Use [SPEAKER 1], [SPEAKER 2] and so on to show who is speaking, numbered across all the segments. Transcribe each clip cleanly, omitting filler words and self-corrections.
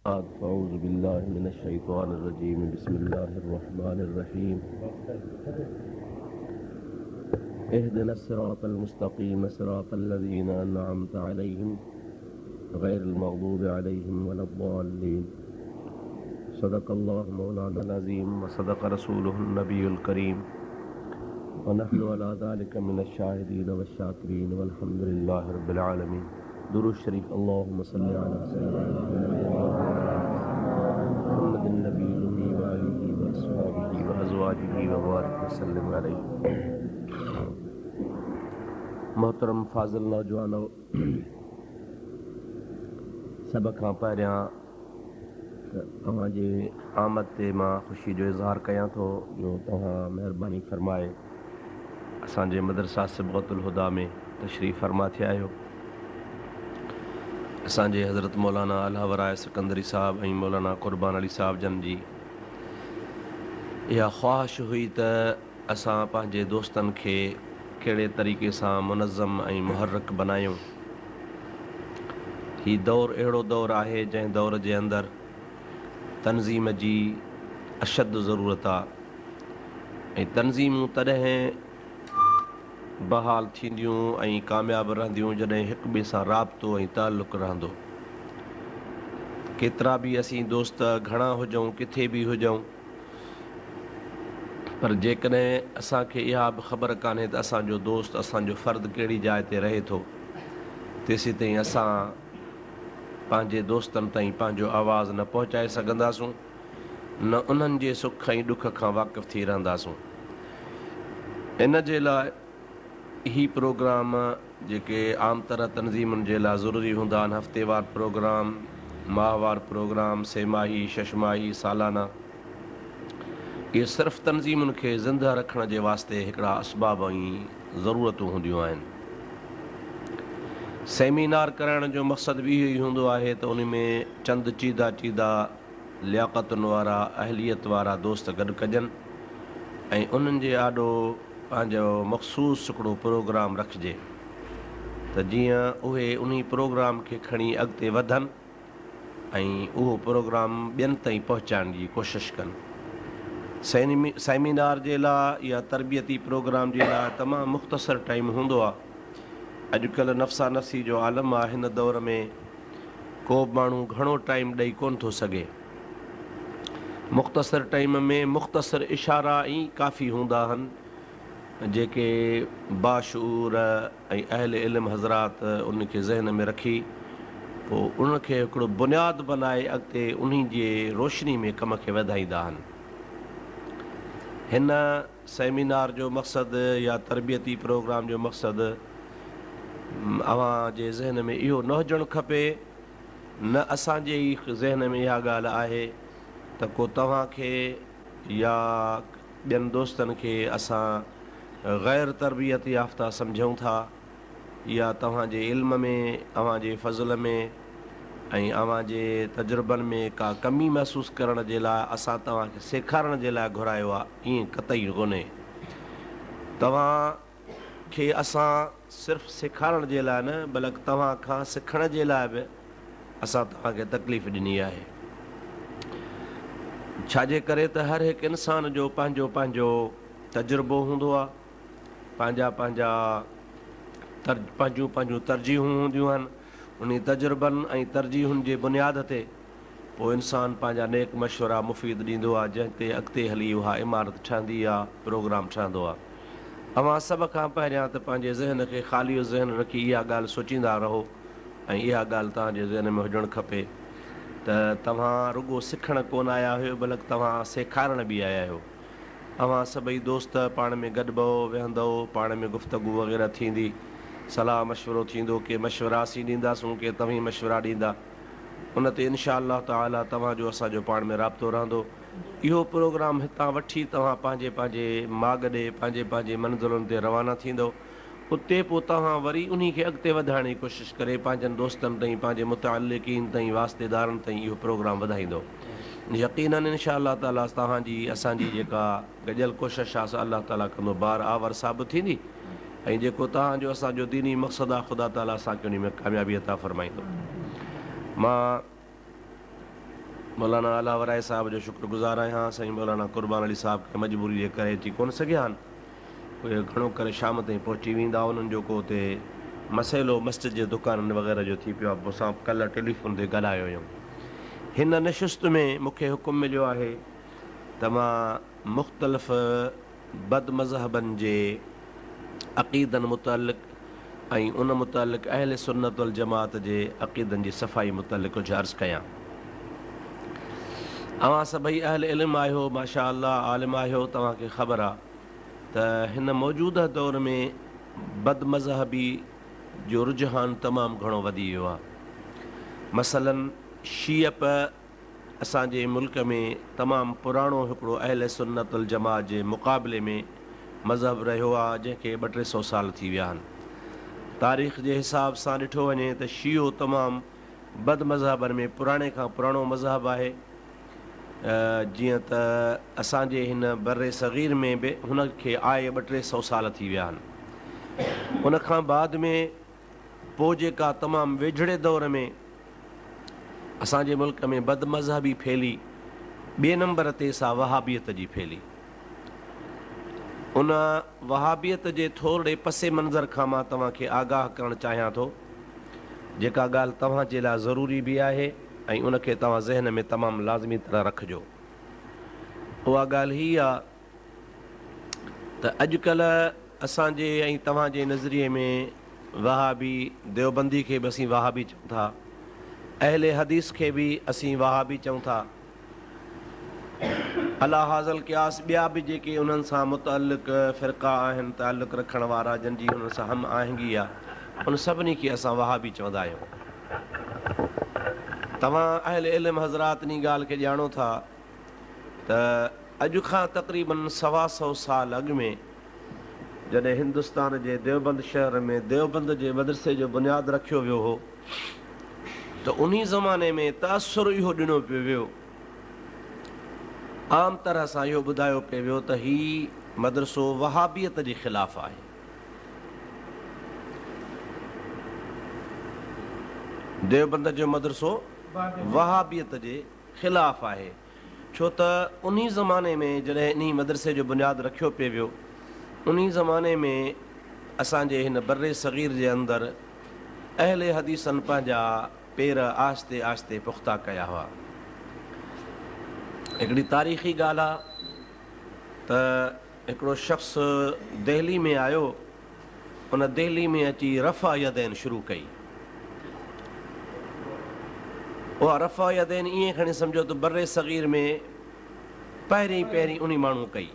[SPEAKER 1] أعوذ بالله من الشيطان الرجيم بسم الله الرحمن الرحيم اهدنا الصراط المستقيم صراط الذين أنعمت عليهم غير المغضوب عليهم ولا الضالين صدق الله مولانا العظيم وصدق رسوله النبي الكريم ونحن على ذلك من الشاهدين والشاكرين والحمد لله رب العالمين. درود شریف اللهم صل على سيدنا محمد النبي الأمي وآله وأصحابه وأزواجه وبارك وسلم عليه. मोहतरम फाज़िल नौजवानो, सब खां पहिरियां तव्हांजे आमद ते मां ख़ुशी जो इज़हार कयां थो जो तव्हां महिरबानी फ़रमाए असांजे मदरसा सिबग़तुल हुदा में तशरीफ़ फ़रमा थिया आहियो। असांजे हज़रत मौलाना अला वराए सिकंदरी साहब ऐं मौलाना क़ुरबान अली साहब जन जी इहा ख़्वाहिश हुई त असां पंहिंजे दोस्तनि खे कहिड़े तरीक़े सां मुनज़्ज़म ऐं मुहर्रक बनायूं। हीउ दौरु अहिड़ो दौरु आहे जंहिं दौर जे अंदरि तनज़ीम जी अशद ज़रूरत आहे ऐं तनज़ीमूं तॾहिं बहाल थींदियूं ऐं कामयाबु रहंदियूं जॾहिं हिक ॿिए सां राब्तो ऐं ताल्लुक़ रहंदो। केतिरा बि असीं दोस्त घणा हुजूं, किथे बि हुजूं, पर जेकॾहिं असांखे इहा बि ख़बर कान्हे त असांजो दोस्त, असांजो फ़र्द कहिड़ी जाइ ते रहे थो, तेसीं ताईं असां पंहिंजे दोस्तनि ताईं पंहिंजो आवाज़ु न पहुचाए सघंदासूं, न उन्हनि जे सुख ऐं ॾुख खां वाक़िफ़ु थी रहंदासूं। इन जे लाइ ही प्रोग्राम जेके आम तरह तनज़ीमुनि जे लाइ ज़रूरी हूंदा आहिनि, हफ़्तेवार प्रोग्राम, माहवार प्रोग्राम, सेमाही, शशमाही, सालाना, इहे सिर्फ़ु तनज़ीमुनि खे ज़िंदा रखण जे वास्ते हिकिड़ा असबाब ऐं ज़रूरतूं हूंदियूं आहिनि। सेमिनार करण जो मक़सदु बि इहो ई हूंदो आहे त उन में चंद चीदा चीदा लियाक़तुनि वारा, अहलियत वारा दोस्त गॾु कजनि ऐं उन्हनि जे आॾो पंहिंजो मख़सूस हिकिड़ो प्रोग्राम रखिजे त जीअं उहे उन प्रोग्राम खे खणी अॻिते वधनि ऐं उहो प्रोग्राम ॿियनि ताईं पहुचाइण जी कोशिशि कनि। सेमिनार जे लाइ या तरबियती प्रोग्राम जे लाइ तमामु मुख़्तसर टाइम हूंदो आहे। अॼुकल्ह नफ़्सा नफ़्सी जो आलम आहे, हिन दौर में को बि माण्हू घणो टाइम ॾेई कोन थो सघे। मुख़्तसर टाइम में मुख़्तसर इशारा ई काफ़ी हूंदा आहिनि जेके बाशूर ऐं अहल इल्म हज़रात उनखे ज़हन में रखी पोइ उनखे हिकिड़ो बुनियादु बनाए अॻिते उन जे रोशनी में कम खे वधाईंदा आहिनि। हिन सेमिनार जो मक़सदु या तरबियती प्रोग्राम जो मक़सदु अव्हां जे ज़हन में इहो न हुजणु खपे, न असांजे ई ज़हन में इहा ॻाल्हि आहे त को तव्हांखे या ॿियनि दोस्तनि खे असां ग़ैर तरबियत याफ़्ता सम्झूं था या तव्हांजे इल्म में, अव्हांजे फ़ज़ल में ऐं अव्हांजे तजुर्बनि में का कमी महसूसु करण जे लाइ असां तव्हांखे सेखारण जे लाइ घुरायो आहे, ईअं क़तई कोन्हे। तव्हांखे असां सिर्फ़ु सेखारण जे लाइ न, बल्कि तव्हां खां सिखण जे लाइ बि असां तव्हांखे तकलीफ़ ॾिनी आहे। छाजे करे त हर हिकु इंसान जो पंहिंजो पंहिंजो तजुर्बो हूंदो आहे, पंहिंजा पंहिंजा पंहिंजूं पंहिंजूं तरजीहूं हूंदियूं आहिनि। उन तजुर्बनि ऐं तरजीहुनि जे बुनियाद ते पोइ इंसानु पंहिंजा नेक मशवरा मुफ़ीद ॾींदो आहे, जंहिं ते अॻिते हली उहा इमारत ठहंदी आहे, प्रोग्राम ठहंदो आहे। अव्हां सभ खां पहिरियां त पंहिंजे ज़हन खे ख़ाली ज़हन रखी इहा ॻाल्हि सोचींदा रहो ऐं इहा ॻाल्हि तव्हांजे ज़हन में हुजणु खपे त तव्हां रुॻो सिखण कोन आया आहियो, बल्कि तव्हां सेखारण बि आया आहियो। अव्हां सभई दोस्त पाण में गॾिबो, वेहंदव, पाण में गुफ़्तगू वग़ैरह थींदी, सलाह मशवरो थींदो, के मशवरा असीं ॾींदासूं, के तव्हीं मशवरा ॾींदा। उन ते इनशा अल्लाह ताला तव्हांजो असांजो पाण में राब्तो रहंदो। इहो प्रोग्राम हितां वठी तव्हां पंहिंजे पंहिंजे माॻ ॾे, पंहिंजे पंहिंजे मंज़िलुनि ते रवाना थींदो। उते पोइ तव्हां वरी उन खे अॻिते वधाइण जी कोशिशि करे पंहिंजनि दोस्तनि ताईं, पंहिंजे मुतअल्लिक़ीन ताईं, वास्तेदारनि ताईं इहो प्रोग्राम वधाईंदो। यक़ीनन इनशा अल्लाह ताला तव्हांजी असांजी जेका गॾियल कोशिशि आहे सा अल्लाह ताला कंदो, बार आवर साबित थींदी ऐं जेको तव्हांजो असांजो दीनी मक़सदु आहे, ख़ुदा ताला असांखे उन में कामयाबी अता फ़रमाईंदो। मां मौलाना अला वराए साहब जो शुक्रगुज़ार आहियां। साईं मौलाना क़ुर्बान अली साहब खे मजबूरी जे करे अची कोन सघिया आहिनि, उहे घणो करे शाम ताईं पहुची वेंदा। उन्हनि जो को हुते मसइलो मस्जिद जे दुकाननि वग़ैरह जो थी पियो आहे। मूंसां कल्ह टेलीफोन ते ॻाल्हायो हुयऊं। हिन नशिस्त में मूंखे हुकुम मिलियो आहे त मां मुख़्तलिफ़ बद मज़हबनि जे अक़ीदनि मुतालिक़ ऐं उन मुतालिक़ अहल सुन्नत वल जमात जे अक़ीदनि जी सफ़ाई मुतालिक़ कुझु अर्ज़ु कयां। अवां सभई अहल इल्म आहियो, माशा अल्लाह आलिम आहियो। तव्हांखे ख़बर आहे त हिन मौजूदा दौर में बद मज़हबी जो रुझान तमामु घणो वधी वियो आहे। मसलन शीयत असांजे मुल्क में तमामु पुराणो हिकिड़ो अहल सुन्नत वल जमात जे मुक़ाबले में मज़हब रहियो आहे, जंहिंखे 200-300 साल थी विया आहिनि। तारीख़ जे हिसाब सां ॾिठो वञे त शियो तमामु बद मज़हबनि में पुराणे खां पुराणो मज़हब आहे। जीअं त असांजे हिन बर सग़ीर में बि हुनखे आए 200-300 साल थी विया आहिनि। उन खां बाद में पोइ जेका तमामु वेझड़े दौर में असांजे मुल्क में बद मज़हबी फैली, ॿिए नंबर ते सा वहाबियत जी फैली। उन वहाबियत जे थोरे पसे मंज़र खां मां तव्हांखे आगाह करणु चाहियां थो, जेका ॻाल्हि तव्हांजे लाइ ज़रूरी बि आहे ऐं उनखे तव्हां ज़हन में तमामु लाज़मी तरह रखिजो। उहा ॻाल्हि हीअ आहे त अॼुकल्ह असांजे ऐं तव्हांजे नज़रिए में वहाबी देवबंदी खे बि असीं वहाबी चऊं था, अहले हदीस खे बि असीं वहाबी चऊं था। अला हाज़ल क़यास ॿिया बि जेके उन्हनि सां मुतअल्लिक़ फ़िरक़ा आहिनि, ताल्लुक़ रखण वारा जंहिंजी हुननि सां हम आहंगी आहे, उन सभिनी खे असां वहाबी चवंदा आहियूं। तव्हां अहले इल्म हज़रात इन ॻाल्हि खे ॼाणो था त अॼु खां तक़रीबन 125 साल अॻु में जॾहिं हिंदुस्तान जे देवबंद शहर में देवबंद जे मदरसे जो बुनियादु रखियो वियो हो, त उन ज़माने में तासुर इहो ॾिनो पियो वियो, आम तरह सां इहो ॿुधायो पियो वियो त हीउ मदरसो वहाबियत जे ख़िलाफ़ु आहे। देवबंद जो मदरसो वहाबियत जे ख़िलाफ़ु आहे, छो त उन ज़माने में जॾहिं इन मदरसे जो बुनियादु रखियो पियो वियो, उन ज़माने में असांजे हिन बर सग़ीर जे अंदरि अहले हदीसनि पंहिंजा पेर आहिस्ते आहिस्ते पुख़्ता कया हुआ। हिकिड़ी तारीख़ी ॻाल्हि आहे त हिकिड़ो शख़्स दिल्ली में आयो, उन दिल्ली में अची रफ़ा यदैन शुरू कई। उहा रफ़ा यदैन ईअं खणी सम्झो त बर सग़ीर में पहिरीं उन माण्हू कई।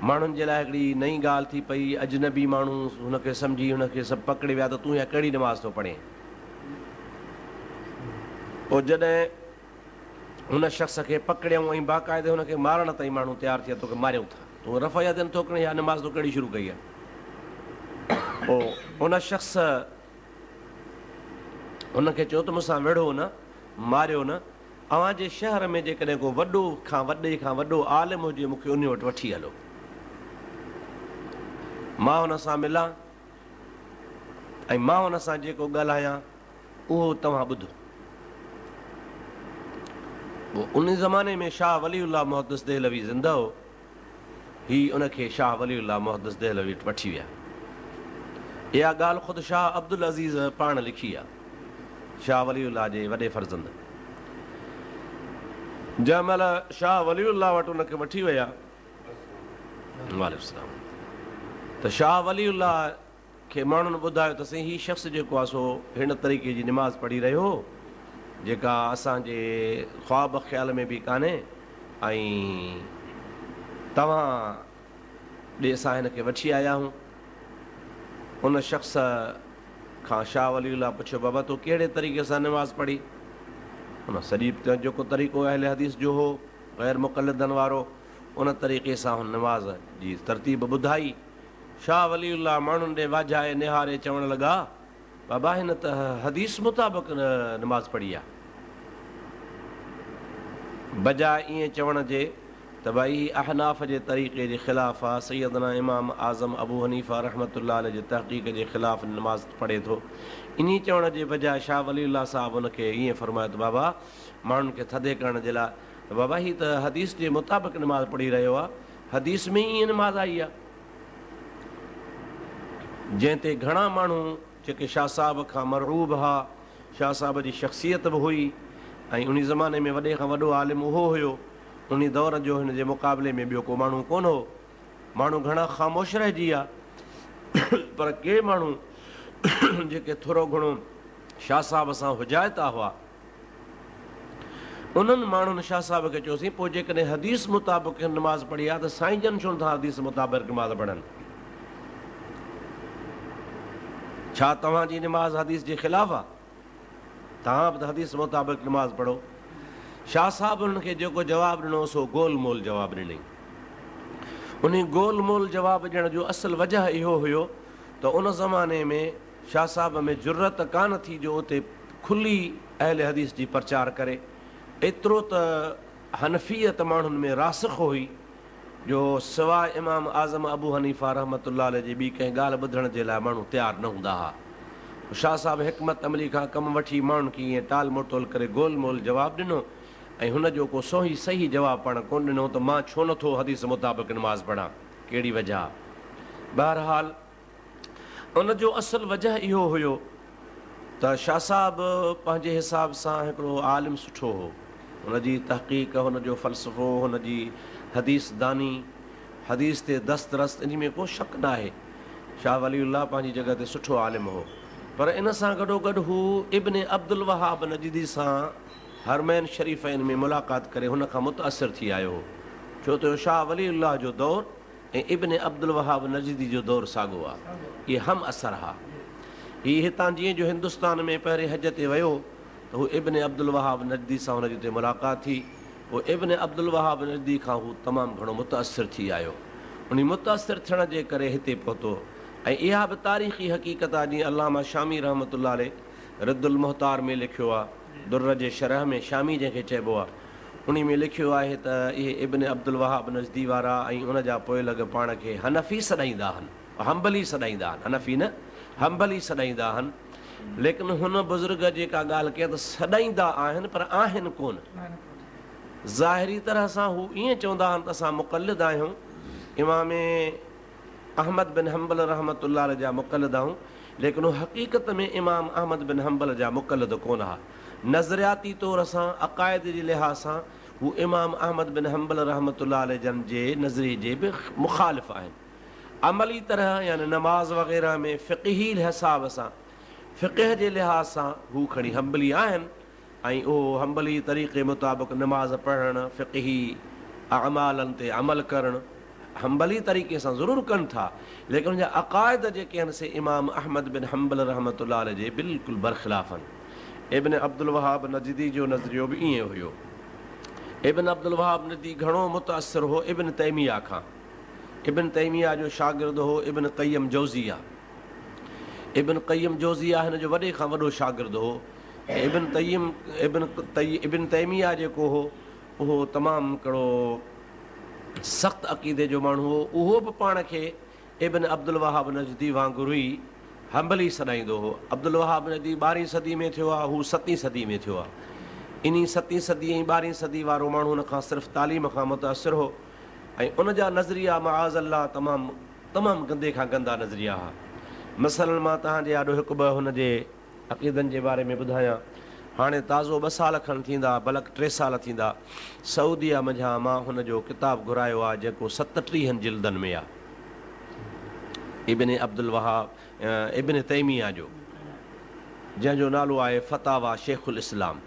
[SPEAKER 1] माण्हुनि जे लाइ हिकिड़ी नई ॻाल्हि थी पई, अजनबी माण्हू हुनखे सम्झी हुनखे सभु पकिड़े विया त तूं इहा कहिड़ी नमाज़ थो पढ़े। पोइ जॾहिं हुन शख़्स खे पकिड़ियऊं ऐं बाक़ाइदे हुनखे मारण ताईं माण्हू तयारु थिया, तोखे मारियूं था, तूं रफ़ा यदैन थो खणी, इहा नमाज़ तो कहिड़ी शुरू कई आहे। पोइ हुन शख़्स हुनखे चयो त मूंसां विढ़ो न, मारियो न, अव्हां जे शहर में जेकॾहिं को वॾो खां वॾो आलिम हुजे, मूंखे उन वटि वठी हलो, मां हुन सां मिलां ऐं मां हुन सां जेको ॻाल्हायां उहो तव्हां ॿुधो। उन ज़माने में शाह वलीउल्लाह मुहद्दिस देहलवी ज़िंदा हो, ही उनखे शाह वलीउल्लाह मुहद्दिस देहलवी वठी विया। इहा ॻाल्हि ख़ुदि शाह अब्दुल अज़ीज़ पाण लिखी आहे, शाह वलीउल्लाह जे वॾे फर्ज़ंद। जंहिं महिल शाह वलीउल्लाह वटि उनखे वठी विया, वालेकुम सलाम, त शाह वलीउल्लाह खे माण्हुनि ॿुधायो त साईं हीउ शख़्स जेको आहे सो हिन तरीक़े जी निमाज़ पढ़ी रहियो हो, जेका असांजे ख्वाब ख़्याल में बि कान्हे, ऐं तव्हां ॾे असां हिनखे वठी आया आहियूं। उन शख़्स खां शाह वलीउल्लाह पुछियो, बाबा तो कहिड़े तरीक़े सां निमाज़ पढ़ी? हुन सॼी जेको तरीक़ो अहले हदीस जो हो, ग़ैर मुक़ल्लिदनि वारो, उन तरीक़े सां हुन निमाज़ जी तरतीब ॿुधाई। शाह वलीउल्लाह माण्हुनि ॾे वाझाए निहारे चवणु लॻा, बाबा हिन त हदीस मुताबिक़ निमाज़ पढ़ी आहे। बजाए ईअं चवण जे त भई अहनाफ़ जे तरीक़े जे ख़िलाफ़ु आहे। सैयदना इमाम आज़म अबू हनीफ़ा रहमतुल्लाह अलैह जे तहक़ीक़ जे ख़िलाफ़ु नमाज़ पढ़े थो। इन चवण जे बजाए शाह वलीउल्लाह साहिबु उनखे ईअं फ़रमायो त बाबा माण्हुनि खे थधे करण जे लाइ त बाबा हीअ त हदीस जे मुताबिक़ नमाज़ पढ़ी रहियो आहे, हदीस में ई ईअं नमाज़ आई आहे। जंहिं ते घणा माण्हू जेके शाह साहिब खां मरहूब हुआ, शाह साहिब जी शख़्सियत बि हुई ऐं उन ज़माने में वॾे खां वॾो आलिम उहो हुयो। उन दौर जो हिन जे मुक़ाबले में ॿियो को माण्हू कोन हो। माण्हू घणा ख़ामोश रहिजी विया, पर के माण्हू जेके थोरो घणो शाह साहिब सां हुजाइता हुआ, उन्हनि माण्हुनि शाह साहिब खे चयोसीं पोइ जेकॾहिं हदीस मुताबिक़ नमाज़ पढ़ी आहे त साईं जन छो नथा हदीस मुताबिक़ नमाज़ पढ़नि? छा तव्हांजी नमाज़ हदीस जे ख़िलाफ़ु आहे? तव्हां बि त हदीस मुताबिक़ नमाज़ पढ़ो। शाह साहिब उन्हनि खे जेको जवाबु ॾिनो सो गोल मोल जवाबु ॾिनई। उन गोल मोल जवाबु ॾियण जो असुलु वजह इहो हुयो त उन ज़माने में शाह साहिब में ज़रूरत कान थी जो उते खुली अहल हदीस जी प्रचार करे। एतिरो त हनफ़ियत माण्हुनि में रासिख़ हुई जो सवाइ इमाम आज़म अबू हनीफ़ा रहमतुल्लाह अलैह जी ॿी कंहिं ॻाल्हि ॿुधण जे लाइ माण्हू तयारु न हूंदा हुआ। शाह साहिबु हिकमत अमली खां कमु वठी माण्हुनि खे ईअं टाल मटोल करे गोल मोल जवाबु ॾिनो ऐं हुनजो को सही जवाबु पाण कोन ॾिनो त मां छो नथो हदीस मुताबिक़ नमाज़ पढ़ां, कहिड़ी वजह? बहरहाल उनजो असुलु वजह इहो हुयो त शाह साहिबु पंहिंजे हिसाब सां हिकिड़ो आलिम सुठो हो। हुनजी तहक़ीक़, हुनजो फ़लसफ़ो, हुनजी हदीस दानी, हदीस ते दस्तरस्त, इन में को शक न आहे। शाह वलीउल्लाह पंहिंजी जॻह ते सुठो आलिम हो, पर इन सां गॾोगॾु हू इब्न अब्दुल वहाब नजदी सां हरमैन शरीफ़ैन में मुलाक़ात करे हुन खां मुतासिर थी आयो हो। छो त शाह वलीउल्लाह जो दौरु ऐं इब्न अब्दुल वहाब नजदी जो दौरु साॻियो आहे। इहे हम असर हा। हीअ हितां जीअं जो हिंदुस्तान में पहिरें हज ते वियो त हू इब्न अब्दुल वहाब नजदी सां हुनजी हुते मुलाक़ात थी। पोइ इब्न अब्दुल वहाब नजदी खां हू तमामु घणो मुतासिर थी आयो। उन मुतासिर थियण जे करे हिते पहुतो। ऐं इहा बि तारीख़ी हक़ीक़त आहे, जीअं अल्लामा शामी रहमतुल्लाह अलैह रद्दुल मुख़्तार में लिखियो आहे, दुर्र जे शरह में शामी जंहिंखे चइबो आहे, उन में लिखियो आहे त इहे इब्न अब्दुल वहाब नजदी वारा ऐं उन जा पोइ लॻ पाण खे हनफ़ी सॾाईंदा आहिनि, हम्बली सॾाईंदा आहिनि, हनफ़ी न हम्बली सॾाईंदा आहिनि। लेकिन हुन बुज़ुर्ग जेका ॻाल्हि कया त सॾाईंदा आहिनि पर आहिनि कोन। ज़ाहिरी तरह सां हू ईअं चवंदा आहिनि त असां मुक़लिद आहियूं, इमाम अहमद बिन हम्बल रहमतुल्लाह अलैह जा मुक़लिद आहियूं, लेकिन हू हक़ीक़त में इमाम अहमद बिन हम्बल जा मुक़लिद कोन हा। नज़रियाती तौर सां, अक़ाइद जे लिहाज़ सां हू इमाम अहमद बिन हम्बल रहमतुल्लाह अलैह जन जे नज़रिए जे बि मुख़ालिफ़ आहिनि। अमली तरह यानी नमाज़ वग़ैरह में फ़िक़ही हिसाब सां, फ़िक़ह जे लिहाज़ सां हू खणी हम्बली आहिनि ऐं उहो हम्बली तरीक़े मुताबिक़ नमाज़ पढ़णु, फ़िक़ही अमालनि ते अमल करणु हम्बली तरीक़े सां ज़रूरु कनि था, लेकिन उनजा अक़ाइद जेके आहिनि से इमाम अहमद बिन हम्बल रहमतुल्लाह अलैह जे बिल्कुलु बरख़िलाफ़ आहिनि। इब्न अब्दुल वहाब नजदी जो नज़रियो बि ईअं हुयो। इब्न अब्दुल वहाब नजदी घणो मुतासिर हो इब्न तैमिया खां। इब्न तैमिया जो शागिर्द हो इब्न क़य्यम जौज़िया। इब्न क़य्यम जौज़िया हिन जो वॾे खां वॾो शागिर्द हो। इब्न तैमिया जेको हो उहो तमामु हिकिड़ो सख़्तु अक़ीदे जो माण्हू हो। उहो बि पाण खे इब्न अब्दुल वहाब नजदी वांगुरु ई हम्बली सॾाईंदो हो। अब्दुल वहाब नजदी 12वीं सदी में थियो आहे, हू 7वीं सदी में थियो आहे। इन 7वीं सदी ऐं 12वीं सदी वारो माण्हू हुन खां सिर्फ़ु तालीम खां मुतासिर हो ऐं उन जा नज़रिया मआज़ अल्लाह तमामु गंदे खां गंदा नज़रिया हुआ। मसलन मां तव्हांजे ॾाढो हिकु ॿ हुनजे अक़ीदनि जे बारे में ॿुधायां। हाणे ताज़ो 2 साल खनि थींदा, बल्कि 3 साल थींदा, सऊदीअ मंझां मां हुनजो किताबु घुरायो आहे जेको 37 जिल्दनि में आहे, इब्न अब्दुल वहाब इब्न तैमिया जो, जंहिंजो नालो आहे फ़तावा शेखुल इस्लाम।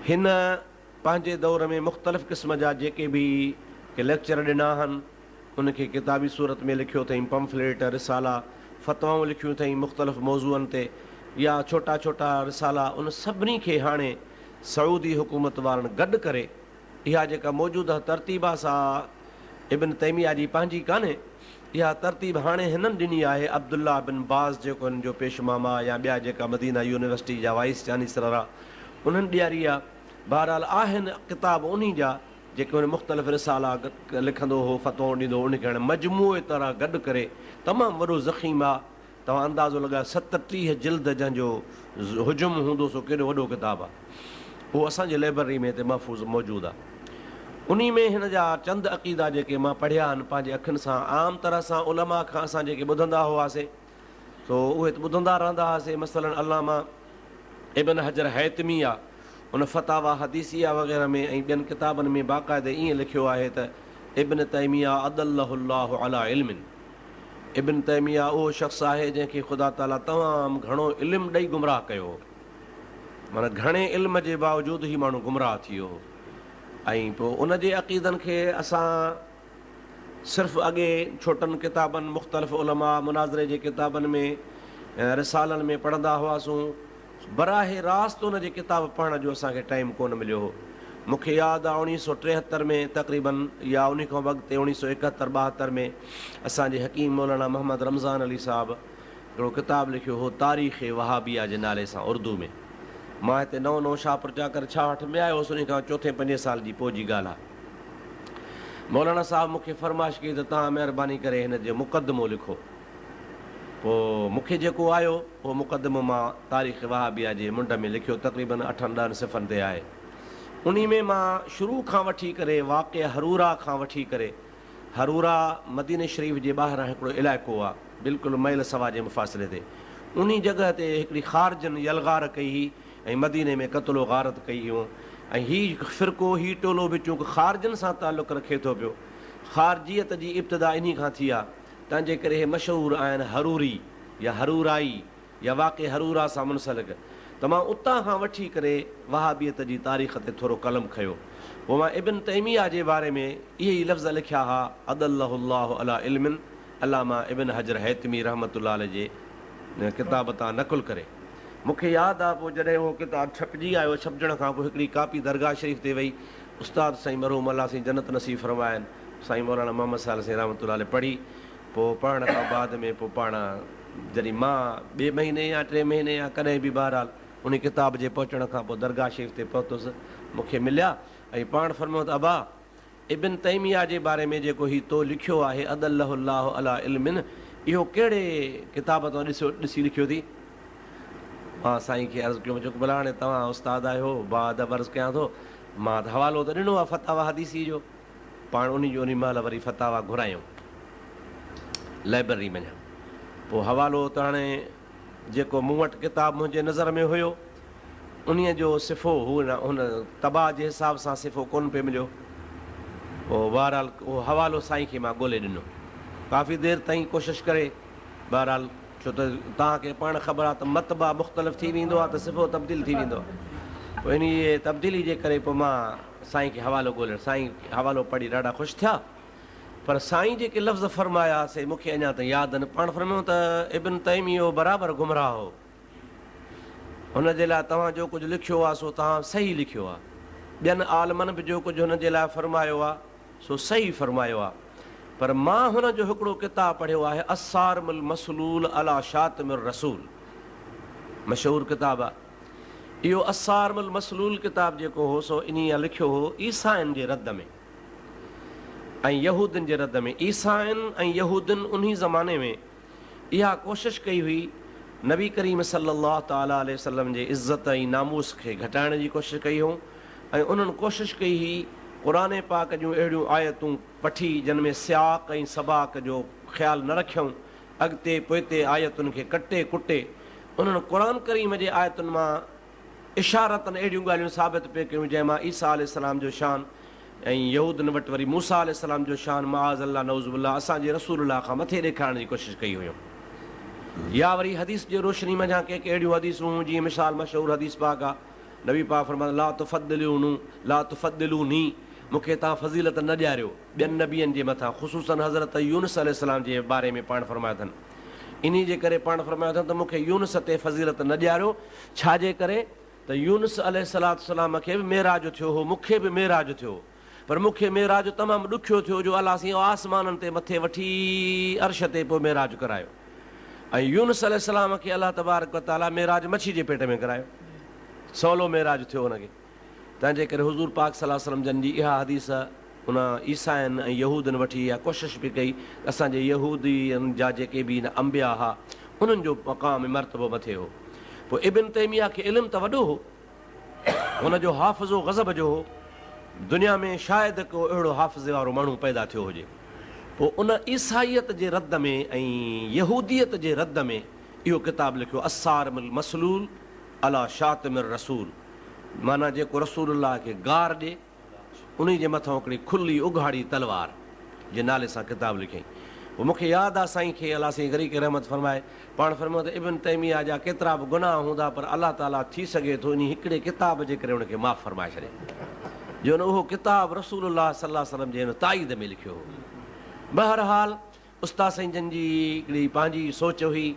[SPEAKER 1] हिन पंहिंजे दौर में मुख़्तलिफ़ क़िस्म जा जेके बि लेक्चर ॾिना आहिनि उनखे किताबी सूरत में लिखियो अथई, पंफलेट, रिसाला, फ़तवाऊं लिखियूं अथई मुख़्तलिफ़ मौज़ूअनि ते या छोटा छोटा रिसाला। उन सभिनी खे हाणे सऊदी हुकूमत वारनि गॾु करे इहा जेका मौजूदा तरतीब आहे सा इब्न तैमिया जी पंहिंजी कान्हे, इहा तरतीब हाणे हिननि ॾिनी आहे। अब्दुल्ला बिन बाज़ जेको हिन जो पेशमामा या ॿिया जेका मदीना यूनिवर्सिटी जा वाइस चांसिलर आहे उन्हनि ॾियारी आहे। बहरहाल आहिनि किताब उन्ही जा जेके उन मुख़्तलिफ़ रिसाला लिखंदो हो, फ़तवो ॾींदो हो, उनखे हाणे मजमूए तरह गॾु करे तमामु वॾो ज़ख़ीम आहे। तव्हां अंदाज़ो लॻायो 37 जिल्द जंहिंजो हुजुम हूंदो सो केॾो वॾो किताबु आहे। उहो असांजे लाइब्रेरी में हिते महफ़ूज़ मौजूदु आहे। उन में हिन जा चंद अक़ीदा जेके मां पढ़िया आहिनि पंहिंजे अखियुनि सां, आम तरह सां उलमा खां असां जेके ॿुधंदा हुआसीं सो उहे ॿुधंदा रहंदा हुआसीं। मसलन अल्लामा इब्न हजर हैतमी आहे, उन फ़तावा हदीसिया वग़ैरह में ऐं ॿियनि किताबनि में बाक़ाइदे ईअं लिखियो आहे त इब्न तैमिया अदल्लहुल्लाहु अला इल्मिन, इब्न तैमिया उहो शख़्स आहे जंहिंखे ख़ुदा ताला तमामु घणो इल्मु ॾेई गुमराह कयो, माना घणे इल्म जे बावजूदि ई माण्हू गुमराह थी वियो। ऐं पोइ उन जे अक़ीदनि खे असां सिर्फ़ु अॻे छोटनि किताबनि, मुख़्तलिफ़ उलमा मुनाज़रे जे किताबनि में, रिसालनि में पढ़ंदा हुआसीं। बराहे रास्त उन जे किताब पढ़ण जो असांखे टाइम कोन मिलियो हो। मूंखे यादि आहे 1973 में तक़रीबन, या उन खां अॻिते 1971-72 में असांजे हकीम मौलाना मोहम्मद रमज़ान अली साहिबु हिकिड़ो किताबु लिखियो हो तारीख़ वहाबिया जे नाले सां उर्दू में। मां हिते नओं छा प्रचा करे 66 में आयो हुउसि, उन खां 4-5 साल जी पोइ जी ॻाल्हि आहे। मौलाना साहिबु मूंखे फ़रमाइश कई त तव्हां महिरबानी करे हिन जो मुक़दमो लिखो। पोइ मूंखे जेको आयो उहो मुक़दमो मां तारीख़ वहाबिया जे मुंड में लिखियो, तक़रीबन 8-10 सिफ़नि ते आहे। उन में मां शुरू खां वठी करे वाक़िआ हरूरा खां वठी करे, हरूरा मदीने शरीफ़ जे ॿाहिरां हिकिड़ो इलाइक़ो आहे, बिल्कुलु मैल सवा जे मुफ़ासिले ते। उन जॻह ते हिकिड़ी ख़ारजनि यलगार कई हुई ऐं मदीने में क़त्लो गारत कई हुयूं। ऐं हीउ फ़िरक़ो, हीउ टोलो बि चूंकि ख़ारजनि सां तालुक़ु रखे थो पियो, ख़ारजियत जी इब्तिदा इन खां थी आहे, तंहिंजे करे इहे मशहूरु आहिनि हरूरी या हरूराई या वाक़े हरूरा सां मुनसलिक। त मां उतां खां वठी करे वहाबियत जी तारीख़ ते थोरो कलम खयो। पोइ मां इब्न तैमिया जे बारे में इहे ई लफ़्ज़ लिखिया हुआ, अदल्लहुल्लाहु अला इल्मिन, अल्लामा इब्न हजर हैतमी रहमतुल्लाह अलैह जे किताब तां नकुल करे। मूंखे यादि आहे पोइ जॾहिं उहो किताबु छपिजी आयो, छपजण खां पोइ हिकिड़ी कापी दरगाह शरीफ़ ते वई, उस्ताद साईं मरहूम अल्लाह साईं जन्नत नसीब फरमाइनि, साईं मौलाना मोहम्मद साहिब साईं रहमतुल्लाह अलैह पढ़ी। पोइ पढ़ण खां बाद में पोइ पाण जॾहिं मां 2 महीने या 3 महीने या कॾहिं बि बहरहाल उन किताब जे पहुचण खां पोइ दरगाह शरीफ़ ते पहुतुसि, मूंखे मिलिया ऐं पाण फरमायो त अबा इब्न तैमिया जे बारे में जेको हीउ तो लिखियो आहे अदल्लहुल्लाहु अला इल्मिन, इहो कहिड़े किताब तां ॾिसी लिखियो थी? मां साईं खे अर्ज़ु कयो, चयो भला हाणे तव्हां उस्ताद आहियो, बाद अर्ज़ु कयां थो, मां त हवालो त ॾिनो आहे फ़तावा हदीसी जो। पाण उन जो उन महिल वरी फ़तावा घुरायूं लाइब्रेरी में। पोइ हवालो त हाणे जेको मूं वटि किताबु मुंहिंजे नज़र में हुयो उन जो सिफ़ो हुन तबाह जे हिसाब सां सिफ़ो कोन पियो मिलियो। पोइ बहरहाल उहो हवालो साईं खे मां ॻोल्हे ॾिनो, काफ़ी देरि ताईं कोशिशि करे, बहरहाल छो त तव्हांखे पाण ख़बर आहे त मतबा मुख़्तलिफ़ थी वेंदो आहे त सिफ़ो तब्दील थी वेंदो आहे। पोइ इन तब्दीली जे करे पोइ मां साईं खे हवालो ॻोल्हे, साईं हवालो पढ़ी ॾाढा ख़ुशि थिया। पर साईं जेके लफ़्ज़ फ़रमायासीं मूंखे अञा ताईं यादि आहिनि। पाण फ़रमायो त इब्न तैमियो बराबरि गुमराह हो, हुन जे लाइ तव्हां जो कुझु लिखियो आहे सो तव्हां सही लिखियो आहे, ॿियनि आलमनि बि जो कुझु हुन जे लाइ फ़रमायो आहे सो सही फ़रमायो आहे। पर मां हुन जो हिकिड़ो किताबु पढ़ियो आहे असारमुल मसलूल अला शातिमिर रसूल, मशहूरु किताबु आहे इहो। असारमुल मसलूल किताबु जेको हो सो इन लिखियो हो ईसाइनि जे रद में ऐं यहूदियुनि जे रद में। ईसाइनि ऐं यहूदियुनि उन ज़माने में इहा कोशिशि कई हुई नबी करीम सल्लल्लाहु तआला अलैहि वसल्लम जे इज़त ऐं नामूस खे घटाइण जी कोशिशि कई हुई। ऐं उन्हनि कोशिशि कई हुई क़ुरान पाक जूं अहिड़ियूं आयतूं वठी जिन में सियाक ऐं सबाक जो ख़्यालु न रखियऊं, अॻिते पोइते आयतुनि खे कटे कुटे उन्हनि क़ुरान करीम जे आयतुनि मां इशारतनि अहिड़ियूं ॻाल्हियूं साबित पे कयूं जंहिंमां ईसा अलैहिस्सलाम जो शान ऐं यहूदनि वटि वरी मूसा अलैहिस्सलाम जो शान माज़ अल्लाह नऊज़ुबिल्लाह असांजे रसूलुल्लाह खां मथे ॾेखारण जी कोशिशि कई हुयूं। या वरी हदीस जे रोशनी में जा कंहिं अहिड़ियूं हदीसूं, जीअं मिसाल मशहूरु हदीस पाक आहे, नबी पाक फरमायो ला तुफ़द्दिलूनी, मूंखे तव्हां फज़ीलत न ॾियारियो ॿियनि नबियनि जे मथां, ख़ुसूसन हज़रत यूनुस अलैहिस्सलाम जे बारे में पाण फरमायो अथनि। इन जे करे पाण फरमायो अथनि त मूंखे यूनुस ते फज़ीलत न ॾियारियो, छाजे करे त यूनुस अलैहिस्सलाम खे बि मेराज थियो हो, मूंखे बि मेराज थियो, पर मूंखे मेराज तमामु ॾुखियो थियो जो अलाह साईं आसमाननि ते मथे वठी अर्श ते पोइ मेराज करायो। ऐं यूनुस अलैहिस्सलाम खे अलाह तबारक व तआला मेराज मच्छी जे पेट में करायो, सवलो मेराज थियो हुनखे। तंहिंजे करे हुज़ूर पाक सल्लल्लाहु अलैहि वसल्लम जन जी इहा हदीस उन ईसाइनि ऐं यहूदनि वठी इहा कोशिशि बि कई असांजे यहूदियुनि जा जेके बि अंबिया हुआ उन्हनि जो मक़ाम मर्तबो मथे हो। पोइ इब्न तैमिया खे इल्मु त वॾो हो, हुनजो हाफ़िज़ो ग़ज़ब जो हो, दुनिया में शायदि को अहिड़ो हाफ़िज़े वारो माण्हू पैदा थियो हुजे। पोइ उन ईसाईयत जे रद में ऐं यहूदियत जे रद में इहो किताबु लिखियो अस्सारिमुल मसलूल अला शातिमिर रसूल, माना जेको रसूलुल्लाह खे गार ॾे उन जे मथां हिकिड़ी खुली उघाड़ी तलवार जे नाले सां किताबु लिखियईं। पोइ मूंखे यादि आहे साईं खे अलाह साईं गरीक रहमत फरमाए पाण फरमायो त इब्न तैमिया जा केतिरा बि गुनाह हूंदा पर अलाह ताला थी सघे थो इन हिकिड़े किताब जे करे हुनखे माफ़ु फरमाए छॾे, जो न उहो किताबु रसूलुल्लाह सल्लल्लाहु अलैहि वसल्लम जे हिन ताईद में लिखियो हो। बहरहाल उस्ताद साईं जन जी हिकिड़ी पंहिंजी सोच हुई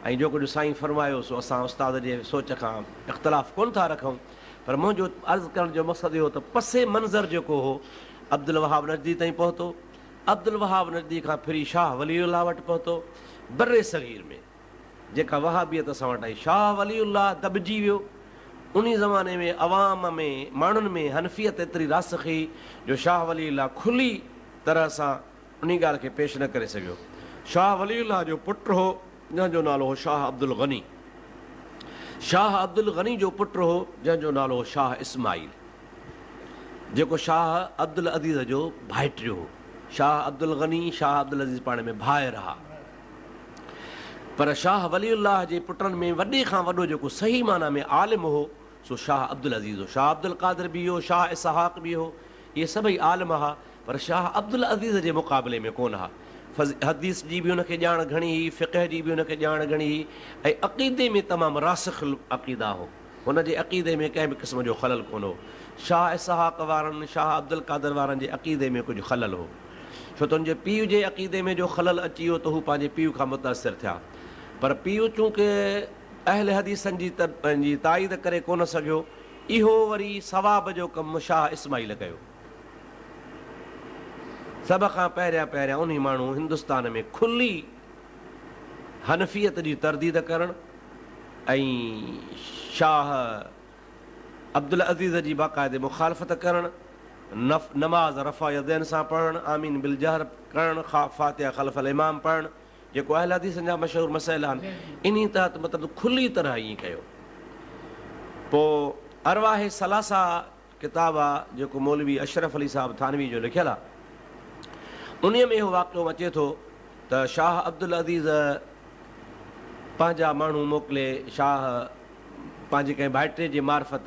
[SPEAKER 1] ऐं जो कुझु साईं फरमायो सो असां उस्ताद जे सोच खां इख़्तिलाफ़ कोन था रखूं, पर मुंहिंजो अर्ज़ु करण जो मक़सदु इहो त पसे मंज़र जेको हो अब्दुल वहाब नजदी ताईं पहुतो, अब्दुल वहाब नजदी खां फिरी शाह वलीउल्लाह वटि पहुतो, बर्रे सग़ीर में जेका वहाबियत असां वटि आई शाह वलीउल्लाह दॿिजी वियो। उन ज़माने में अवाम में माण्हुनि में हनफियत एतिरी रासख़ हुई जो शाह वलीउल्लाह खुली तरह सां उन ॻाल्हि खे पेश न करे सघियो। शाह वलीउल्लाह जो पुटु हो जंहिंजो नालो हो शाह अब्दुल गनी, शाह अब्दुल गनी जो पुटु हो जंहिंजो नालो हो शाह इस्माइल, जेको शाह अब्दुल अज़ीज़ जो भाइटियो हो। शाह अब्दुल गनी शाह अब्दुल अज़ीज़ पाण में भाइ रहा, पर शाह वलीउल्लाह जे पुटनि में वॾे खां वॾो जेको सही माना में आलिम हो सो शाह अब्दुल अज़ीज़ हो। शाह अब्दुल क़ादिर बि हो, शाह इसहाक़ बि हो, इहे सभई आलिम हुआ, पर शाह अब्दुल अज़ीज़ जे मुक़ाबले में कोन हुआ। हदीस जी बि हुनखे ॼाण घणी हुई, फ़िक़ह जी बि हुनखे ॼाण घणी हुई ऐं अक़ीदे में तमामु रासिख़ अक़ीदा हो, हुनजे अक़ीदे में कंहिं बि क़िस्म जो ख़लल कोन हो। शाह इसहाक़ वारनि शाह अब्दुल क़ादिर वारनि जे अक़ीदे में कुझु ख़लल हो, छो त हुनजे पीउ जे अक़ीदे में जो ख़लल अची वियो त हू पंहिंजे पीउ खां मुतासिर थिया, पर पीउ चूंकि अहल हदीसनि जी पंहिंजी ताईद करे कोन सघियो, इहो वरी सवाब जो कमु शाह इस्माइल कयो। सभ खां पहिरियां उन माण्हू हिंदुस्तान में खुली हनफियत जी तरदीद करणु ऐं शाह अब्दुल अज़ीज़ जी बाक़ाइदे मुखालफ़त करणु, नमाज़ रफ़ा यदैन सां पढ़णु, आमीन बिल जहर करणु, फातिहा ख़ल्फ़ल इमाम पढ़णु, जेको अहल हदीसनि जा मशहूरु मसइला आहिनि, इन तहत मतिलबु खुली तरह ईअं कयो। पोइ अरवाहे सलासा किताब आहे जेको मौलवी अशरफ अली साहिबु थानवी जो लिखियलु आहे, उन में इहो वाक़ियो अचे थो त शाह अब्दुल अज़ीज़ पंहिंजा माण्हू मोकिले, शाह पंहिंजे कंहिं भाइटे जे मार्फत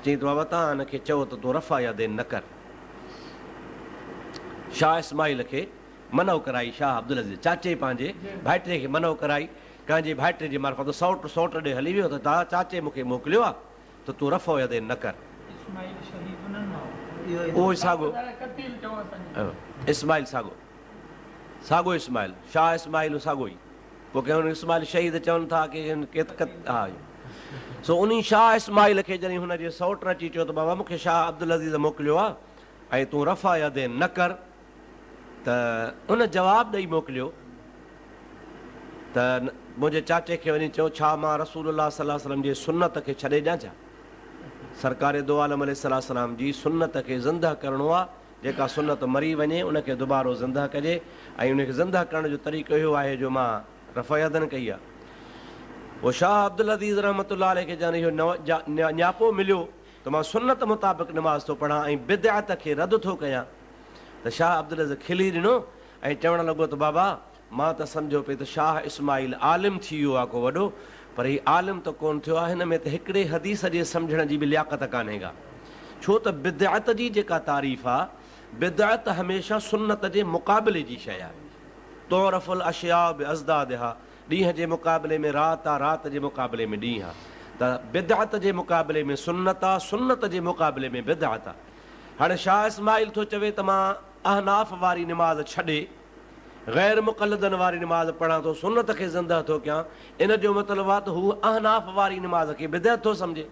[SPEAKER 1] चई त बाबा तव्हां हिनखे चओ त तूं रफ़ा या देन न कर। शाह इस्माइल खे मनव कराई, शाह अब्दुल अज़ीज़ चाचे पंहिंजे भाइटे खे मनव कराई, कंहिंजे भाइटे जे मार्फत सौट ॾे हली वियो त तव्हां चाचे मूंखे मोकिलियो आहे त तूं रफ़ो या देन न कर। उहो साॻो इस्माइल साॻो इस्माइल शाह इस्माइल साॻो ई, पोइ कंहिं हुन इस्माइल शहीद चवनि था की हा। सो उन शाह इस्माइल खे जॾहिं हुनजे सौट अची चयो त बाबा मूंखे शाह अब्दुल अज़ीज़ मोकिलियो आहे ऐं तूं रफ़ा या देन न कर, त उन जवाबु ॾेई मोकिलियो त मुंहिंजे चाचे खे वञी चयो छा मां रसूलुल्लाह सल्लल्लाहु अलैहि वसल्लम जे सुन्नत खे छॾे ॾियां छा? सरकार दो आलम अलैहिस्सलाम जी सुन्नत खे ज़िंदा करिणो आहे, जेका सुन्नत मरी वञे उनखे दुबारो ज़िंदा कजे, ऐं उनखे ज़िंदा करण जो तरीक़ो इहो आहे जो मां रफ़ा यदन कई आहे। पोइ शाह अब्दुल अज़ीज़ रहमतुल्लाह अलैहि खे ॼण इहो न्यापो मिलियो त मां सुन्नत मुताबिक़ नमाज़ थो पढ़ां ऐं बिदअत खे रद्द थो कयां, त शाह अब्दुल अज़ीज़ खिली ॾिनो ऐं चवणु लॻो त बाबा मां त सम्झो पिए त शाह इस्माइल आलिम थी वियो आहे को वॾो, पर हीउ आलिम त कोन थियो आहे, हिन में त हिकिड़े हदीस जे सम्झण जी बि लियाक़त कान्हे का, छो त बिदअत जी जेका तारीफ़ आहे, बिदअत हमेशह सुन्नत जे मुक़ाबले जी शइ आहे। तौरफ़ुल अशिया बि अज़दादिहा, ॾींहं जे मुक़ाबले में राति आहे, राति जे मुक़ाबले में ॾींहुं आहे, त बिदअत जे मुक़ाबले में सुन्नत आहे, सुन्नत जे मुक़ाबले में बिदअत आहे। हाणे शाह इस्माइल थो चवे त मां अहनाफ़ वारी निमाज़ छॾे ग़ैर मुक़लदनि वारी निमाज़ पढ़ां थो, सुन्नत खे ज़िंदा थो कयां, इन जो मतिलबु आहे त हू अहनाफ़ वारी निमाज़ खे बिदअत थो सम्झे,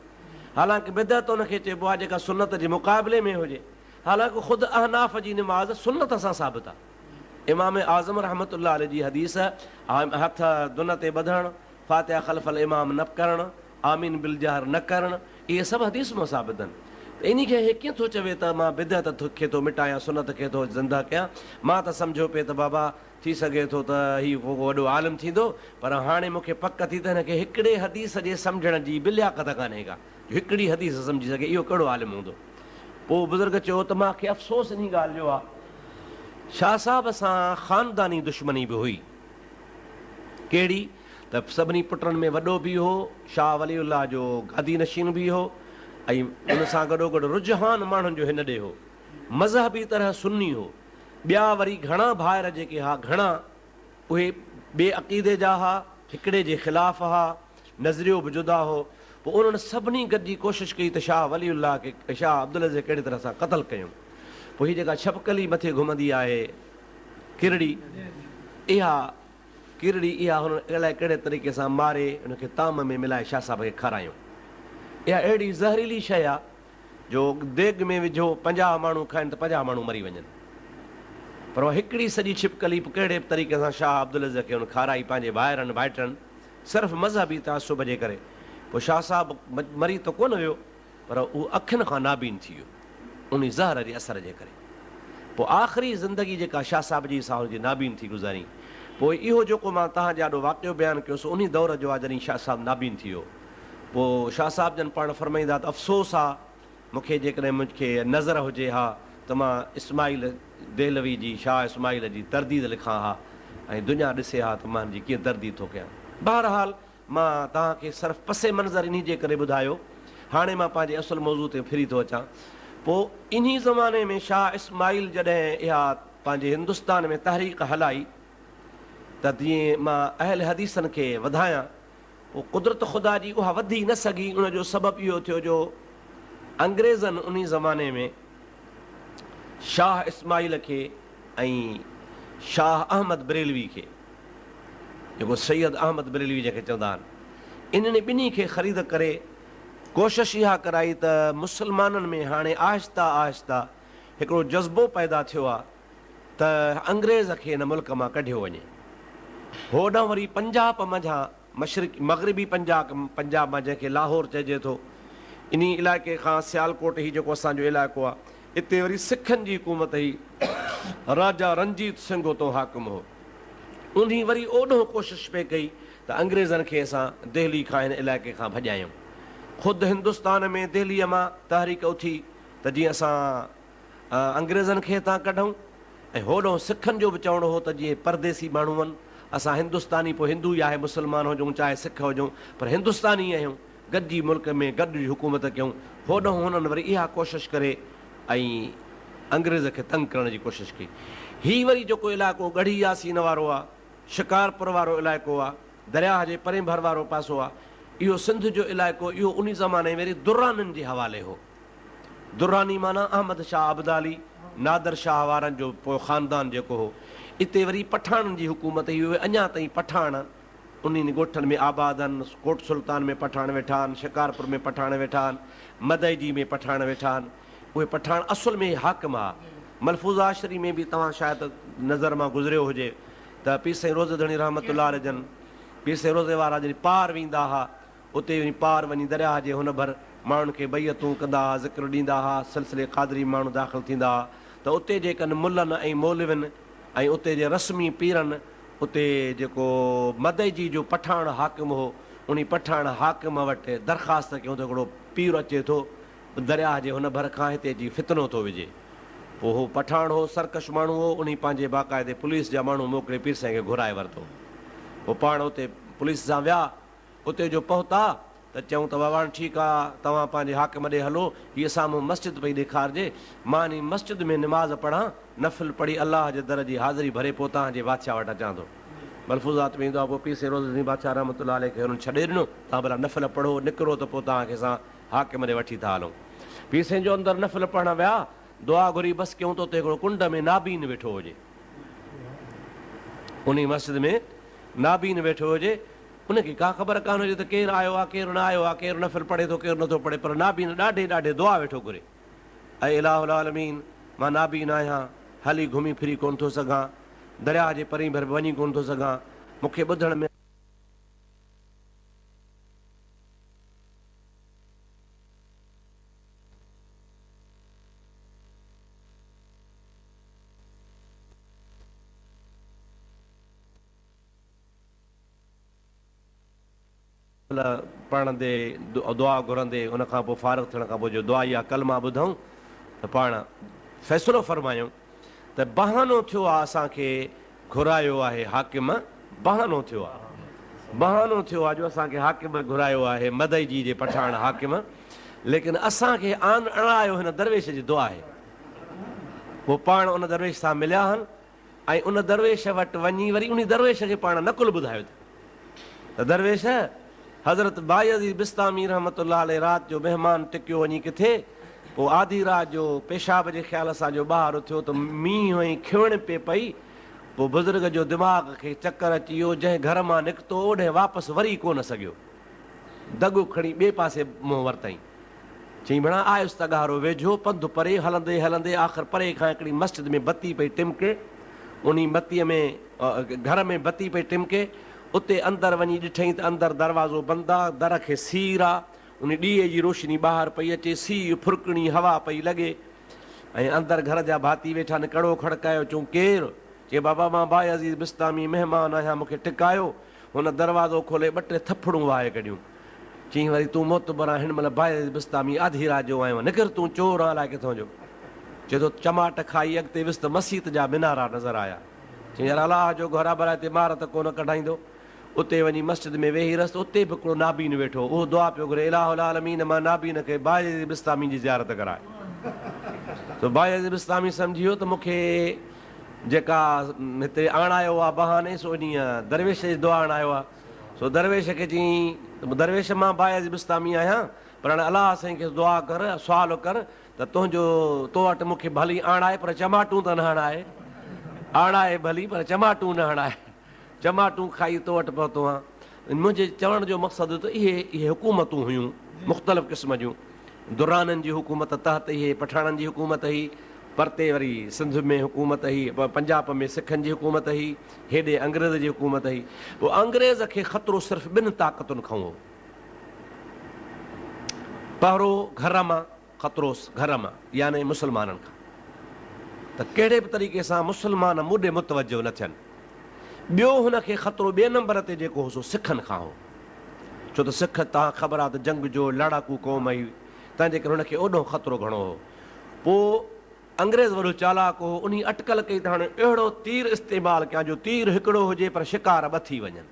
[SPEAKER 1] हालांकि बिदअत उनखे चइबो आहे जेका सुन्नत जे मुक़ाबले में हुजे, हालांकि ख़ुदि अहनाफ़ जी निमाज़ सुन्नत सां साबित आहे। इमाम आज़म रहमतुल्लाह अलैहि जी हदीस हथ दुन ते ॿधणु, फातिहा ख़ल्फ़ल इमाम न करणु, आमीन बिल जहर न करणु, इहे सभु हदीस में साबित आहिनि। इन खे हे कीअं थो चवे त मां बिदअत खे थो मिटायां, सुनत खे थो ज़िंदा कयां। मां त सम्झो पिए त बाबा थी सघे थो त हीउ वॾो आलिम थींदो, पर हाणे मूंखे पक थी त हिनखे हिकिड़े हदीस जे सम्झण जी बि लियाक़त कान्हे का, हिकिड़ी हदीस सम्झी सघे, इहो कहिड़ो आलिम हूंदो। पोइ बुज़ुर्ग चयो त मूंखे अफ़सोस इन ॻाल्हि जो आहे, शाह साहिब सां ख़ानदानी दुश्मनी बि हुई। कहिड़ी त सभिनी पुटनि में वॾो बि हो, शाह वलीउल्लाह जो गादी नशीन बि हो, ऐं उन सां गॾोगॾु रुझहान माण्हुनि जो हिन ॾे हो, मज़हबी तरह सुन्नी हो। ॿिया वरी घणा भाइर जेके हा, घणा उहे ॿिए अक़ीदे जा हुआ, हिकिड़े जे ख़िलाफ़ हुआ, नज़रियो बि जुदा हो। पोइ उन्हनि सभिनी गॾिजी कोशिशि कई त शाह वलीउल्लाह खे, शाह अब्दुल जे कहिड़े तरह सां क़तल कयूं। पोइ हीअ जेका छपकली मथे घुमंदी आहे किरड़ी, इहा हुन अलाए कहिड़े तरीक़े सां मारे हुनखे ताम में मिलाए शाह साहिब खे खारायूं। इहा अहिड़ी ज़हरीली शइ आहे जो देग में विझो 50 माण्हू खाइनि त 50 माण्हू मरी वञनि, पर उहा हिकिड़ी सॼी छिपकली कहिड़े तरीक़े सां शाह अब्दुल खे हुन खाराई पंहिंजे भाइरनि भाइटनि, सिर्फ़ु मज़हबी तआसुब जे करे। पोइ शाह साहिबु मरी त कोन वियो, पर उहो अखियुनि खां नाबीन थी वियो उन ज़हर जे असर जे करे। पोइ आख़िरी ज़िंदगी जेका शाह साहिब जी सां हुनजी नाबीन थी गुज़ारी। पोइ इहो जेको मां तव्हांजे ॾाढो वाक़ियो बयानु कयोसि, उन दौर जो आहे जॾहिं शाह साहिबु नाबीन थी वियो। पोइ शाह साहिब जन पाण फरमाईंदा त अफ़सोस आहे मूंखे, जेकॾहिं मूंखे नज़र हुजे हा त मां इस्माइल देहलवी जी, शाह इस्माइल जी तरदीद लिखां हा, ऐं दुनिया ॾिसे हा त मां जी कीअं तरदीद थो कयां। बहरहाल मां तव्हांखे सिर्फ़ु पसे मंज़र इन जे करे ॿुधायो। हाणे मां पंहिंजे असुलु मौज़ू ते फिरी थो अचां। पोइ इन ज़माने में शाह इस्माइल जॾहिं इहा पंहिंजे हिंदुस्तान में तहरीक हलाई त जीअं मां अहल हदीसनि खे वधायां, पोइ कुदरत ख़ुदा जी उहा वधी न सघी। उनजो सबबु इहो थियो जो अंग्रेज़नि उन ज़माने में शाह इस्माइल खे ऐं शाह अहमद बरेलवी खे, जेको सैयद अहमद बरेलवी जंहिंखे चवंदा आहिनि, इन्हनि ॿिन्ही खे ख़रीद करे कोशिशि इहा कराई त मुस्लमाननि में हाणे आहिस्ता आहिस्ता हिकिड़ो जज़्बो पैदा थियो आहे त अंग्रेज़ खे हिन मुल्क मां कढियो वञे। होॾां वरी पंजाब मंझां मशरिक़ मग़रिबी पंजाब मां जंहिंखे लाहौर चइजे थो, इन इलाइक़े खां सियालकोट ही जेको असांजो इलाइक़ो आहे, हिते वरी सिखनि जी हुकूमत हुई, राजा रंजीत सिंह उतो हाकिम हो। उन वरी ओॾो कोशिशि पई कई त अंग्रेज़नि खे असां दिल्ली खां हिन इलाइक़े खां भॼायूं। ख़ुदि हिंदुस्तान में दिल्लीअ मां तहरीक उथी त जीअं असां अंग्रेज़नि खे हितां कढूं, ऐं होॾो सिखनि जो बि चवणो हो त जीअं परदेसी माण्हू आहिनि, असां हिंदुस्तानी, पोइ हिंदू या आहे मुस्लमान हुजूं चाहे सिख हुजूं, पर हिंदुस्तानी आहियूं, गॾिजी मुल्क में गॾु हुकूमत कयूं। होॾो हुननि वरी इहा कोशिशि करे ऐं अंग्रेज़ खे तंग करण जी कोशिशि कई। हीअ वरी जेको इलाइक़ो गढ़ी यासीन वारो आहे, शिकारपुर वारो इलाइक़ो आहे, दरिया जे परे भर वारो पासो आहे, इहो सिंध जो इलाइक़ो, इहो उन ज़माने में वरी दुर्रानियुनि जे हवाले हो। दुर्रानी माना अहमद शाह अब्दाली, नादर शाह वारनि जो पोइ ख़ानदान जेको हो। इते वरी पठाणनि जी हुकूमत हुई, उहे अञा ताईं पठाण उन्हनि ॻोठनि में आबाद आहिनि। कोट सुल्तान में पठाण वेठा आहिनि, शिकारपुर में पठाण वेठा आहिनि, मदईजी में पठाण वेठा आहिनि। उहे पठाण असुल में हाकिम आहे। मलफूज़ा शरी में बि तव्हां शायदि नज़र मां गुज़रियो हुजे त पीर साईं रोज़दणी रहमतुल्लाह अलैह जन, पीर साईं रोज़े वारा जॾहिं पार वेंदा हुआ, उते वञी पार वञी दरिया जे हुन भर माण्हुनि खे बैतूं कंदा हुआ, ज़िक्र ॾींदा हुआ, सिलसिले क़ादरी माण्हू दाख़िल थींदा हुआ, त उते जेकॾहिं मुलनि ऐं मौलवियुनि ऐं उते जे रस्मी पीरनि, उते जेको मदईजी जो पठाण हाकिम हो, उन पठाण हाकिम वटि दरख़्वास्त कयूं त हिकिड़ो पीर अचे थो दरिया जे हुन भर खां, हिते जी फितनो थो विझे। पोइ हू पठाण हो, सरकश माण्हू हो, उन पंहिंजे बाक़ाइदे पुलिस जा माण्हू मोकिले पीर साईं खे घुराए वरितो। पोइ पाण उते पुलिस सां विया, उते जो पहुता त चयूं त बाबा ठीकु आहे, तव्हां पंहिंजे हाकिम ॾे हलो, हीअ साम्हूं मस्जिद पई ॾेखारिजे, मां इन मस्जिद में निमाज़ पढ़ां, नफ़िल पढ़ी अलाह जे दर जी हाज़िरी भरे पोइ तव्हांजे बादशाह वटि अचां थो। मलफूज़ात में ईंदो आहे, पोइ पीर साईं रोज़दणी बादशाह रहमतुल्लाह अलैह खे हुननि छॾे ॾिनो, तव्हां भला नफ़िल पढ़ो, निकिरो त पोइ तव्हांखे असां हाकिम ॾे वठी था हलूं। पीर साईं जो अंदरि नफ़िल पढ़ण विया, दुआ घुरी बसि कयूं त उते हिकिड़ो कुंड में नाबीन वेठो हुजे, उन मस्जिद में नाबीन वेठो हुजे। उनखे का ख़बर कान हुजे त केरु आयो आहे, केरु न आयो आहे, केरु नफ़िल पढ़े थो, केरु नथो पढ़े, पर नाबीन ॾाढे ॾाढे दुआ वेठो घुरे, ऐं इलाहुल आलमीन मां नाबीन आहियां, हली घुमी फिरी कोन थो सघां, दरिया जे परी भर वञी कोन थो सघां, मूंखे ॿुधण में पढ़ंदे दुआ घुरंदे उन खां पोइ फारिग़ थियण खां पोइ जो दुआ या कलमा ॿुधूं त पाण फ़ैसिलो फ़रमायूं त बहानो थियो आहे असांखे घुरायो आहे हाकिम, बहानो थियो आहे जो असांखे हाकिम घुरायो आहे मदई जी जे पठाण हाकिम, लेकिन असांखे अणायो हिन दरवेश जी दुआ आहे। पोइ पाण उन दरवेश सां मिलिया आहिनि ऐं उन दरवेश वटि वञी वरी उन दरवेश खे पाण नकुल ॿुधायो त दरवेश हज़रत बायज़ीद बिस्तामी रहमतुल्लाह अलैह राति जो महिमान टिकियो वञी किथे, पोइ आधी राति जो पेशाब जे ख़्याल सां जो ॿाहिरि उथियो त मींहुं ऐं खिवण पिए पई। पोइ बुज़ुर्ग जो दिमाग़ खे चकर अची वियो, जंहिं घर मां निकितो ओॾे वापसि वरी कोन सघियो, दगु खणी ॿिए पासे मुंहुं वरितईं। चई भणा आयुसि त ॻारो वेझो पंधु परे हलंदे हलंदे आख़िर परे खां हिकिड़ी मस्जिद में बती पई टिमके, उन बतीअ में घर में बती पई टिमके, उते अंदरि वञी ॾिठईं त अंदरि दरवाज़ो बंदि आहे, दर खे सीर आहे, उन ॾीए जी रोशनी ॿाहिरि पई अचे, सीउ फुरकणी हवा पई लॻे ऐं अंदरि घर जा भाती वेठा न कड़ो खड़कायो, चऊं केरु? चए बाबा मां बायज़ीद बिस्तामी महिमान आहियां, मूंखे टिकायो। हुन दरवाज़ो खोले ॿ टे थप्पड़ूं वाहे कढियूं। चईं वरी तूं मोतबर आहे, हिन महिल बायज़ीद बिस्तामी आधी राति जो आयो, निकिर तूं चोर आहे अलाए किथां जो। चए थो चमाट खाई अॻिते वियुसि त मस्जिद जा मीनारा नज़र आया। चई यार अलाह जो घर आहे हिते मार त कोन कढाईंदो। उते वञी मस्जिद में वेही रहियसि, उते बि हिकिड़ो नाबीन वेठो, उहो दुआ पियो घुरे इलाहुल आलमीन मां नाबीन खे बायज़ीद बिस्तामी जी ज़ियारत कराए। त बायज़ीद बिस्तामी सम्झी वियो त मूंखे जेका हिते आणायो आहे बहाने सो इन दरवेश जी दुआ आणायो आहे। सो दरवेश खे चई दरवेश मां बायज़ीद बिस्तामी आहियां, पर हाणे अलाह साईं खे दुआ कर, सुवाल कर त तुंहिंजो तो वटि मूंखे भली आणाए पर चमाटूं त न हणाए, आणाए भली पर चमाटूं न हणाए, चमाटूं खाई तो वटि पहुतो आहियां। मुंहिंजे चवण जो मक़सदु त इहे हुकूमतूं हुयूं मुख़्तलिफ़ क़िस्म जूं, दुराननि जी हुकूमत तहत इहे पठाणनि जी हुकूमत हुई, परते वरी सिंध में हुकूमत हुई, पंजाब में सिखनि जी हुकूमत हुई, हेॾे अंग्रेज़ जी हुकूमत हुई। पोइ अंग्रेज़ खे ख़तरो सिर्फ़ु ॿिनि ताक़तुनि खां हो। पहिरियों घर मां ख़तरो, घर मां यानी मुस्लमाननि खां, त कहिड़े बि तरीक़े सां मुस्लमान मुॾे मुतवजो न थियनि। ॿियो हुनखे ख़तरो ॿिए नंबर ते जेको हो सो सिखनि खां हो, छो त सिख तव्हां ख़बर आहे त जंग जो लड़ाकू क़ौम हुई, तंहिंजे करे हुनखे ओॾो ख़तरो घणो हो। पोइ अंग्रेज़ वॾो चालाक हो, उन अटकल कई त हाणे अहिड़ो तीर इस्तेमालु कयां जो तीर हिकिड़ो हुजे पर शिकार ॿ थी वञनि।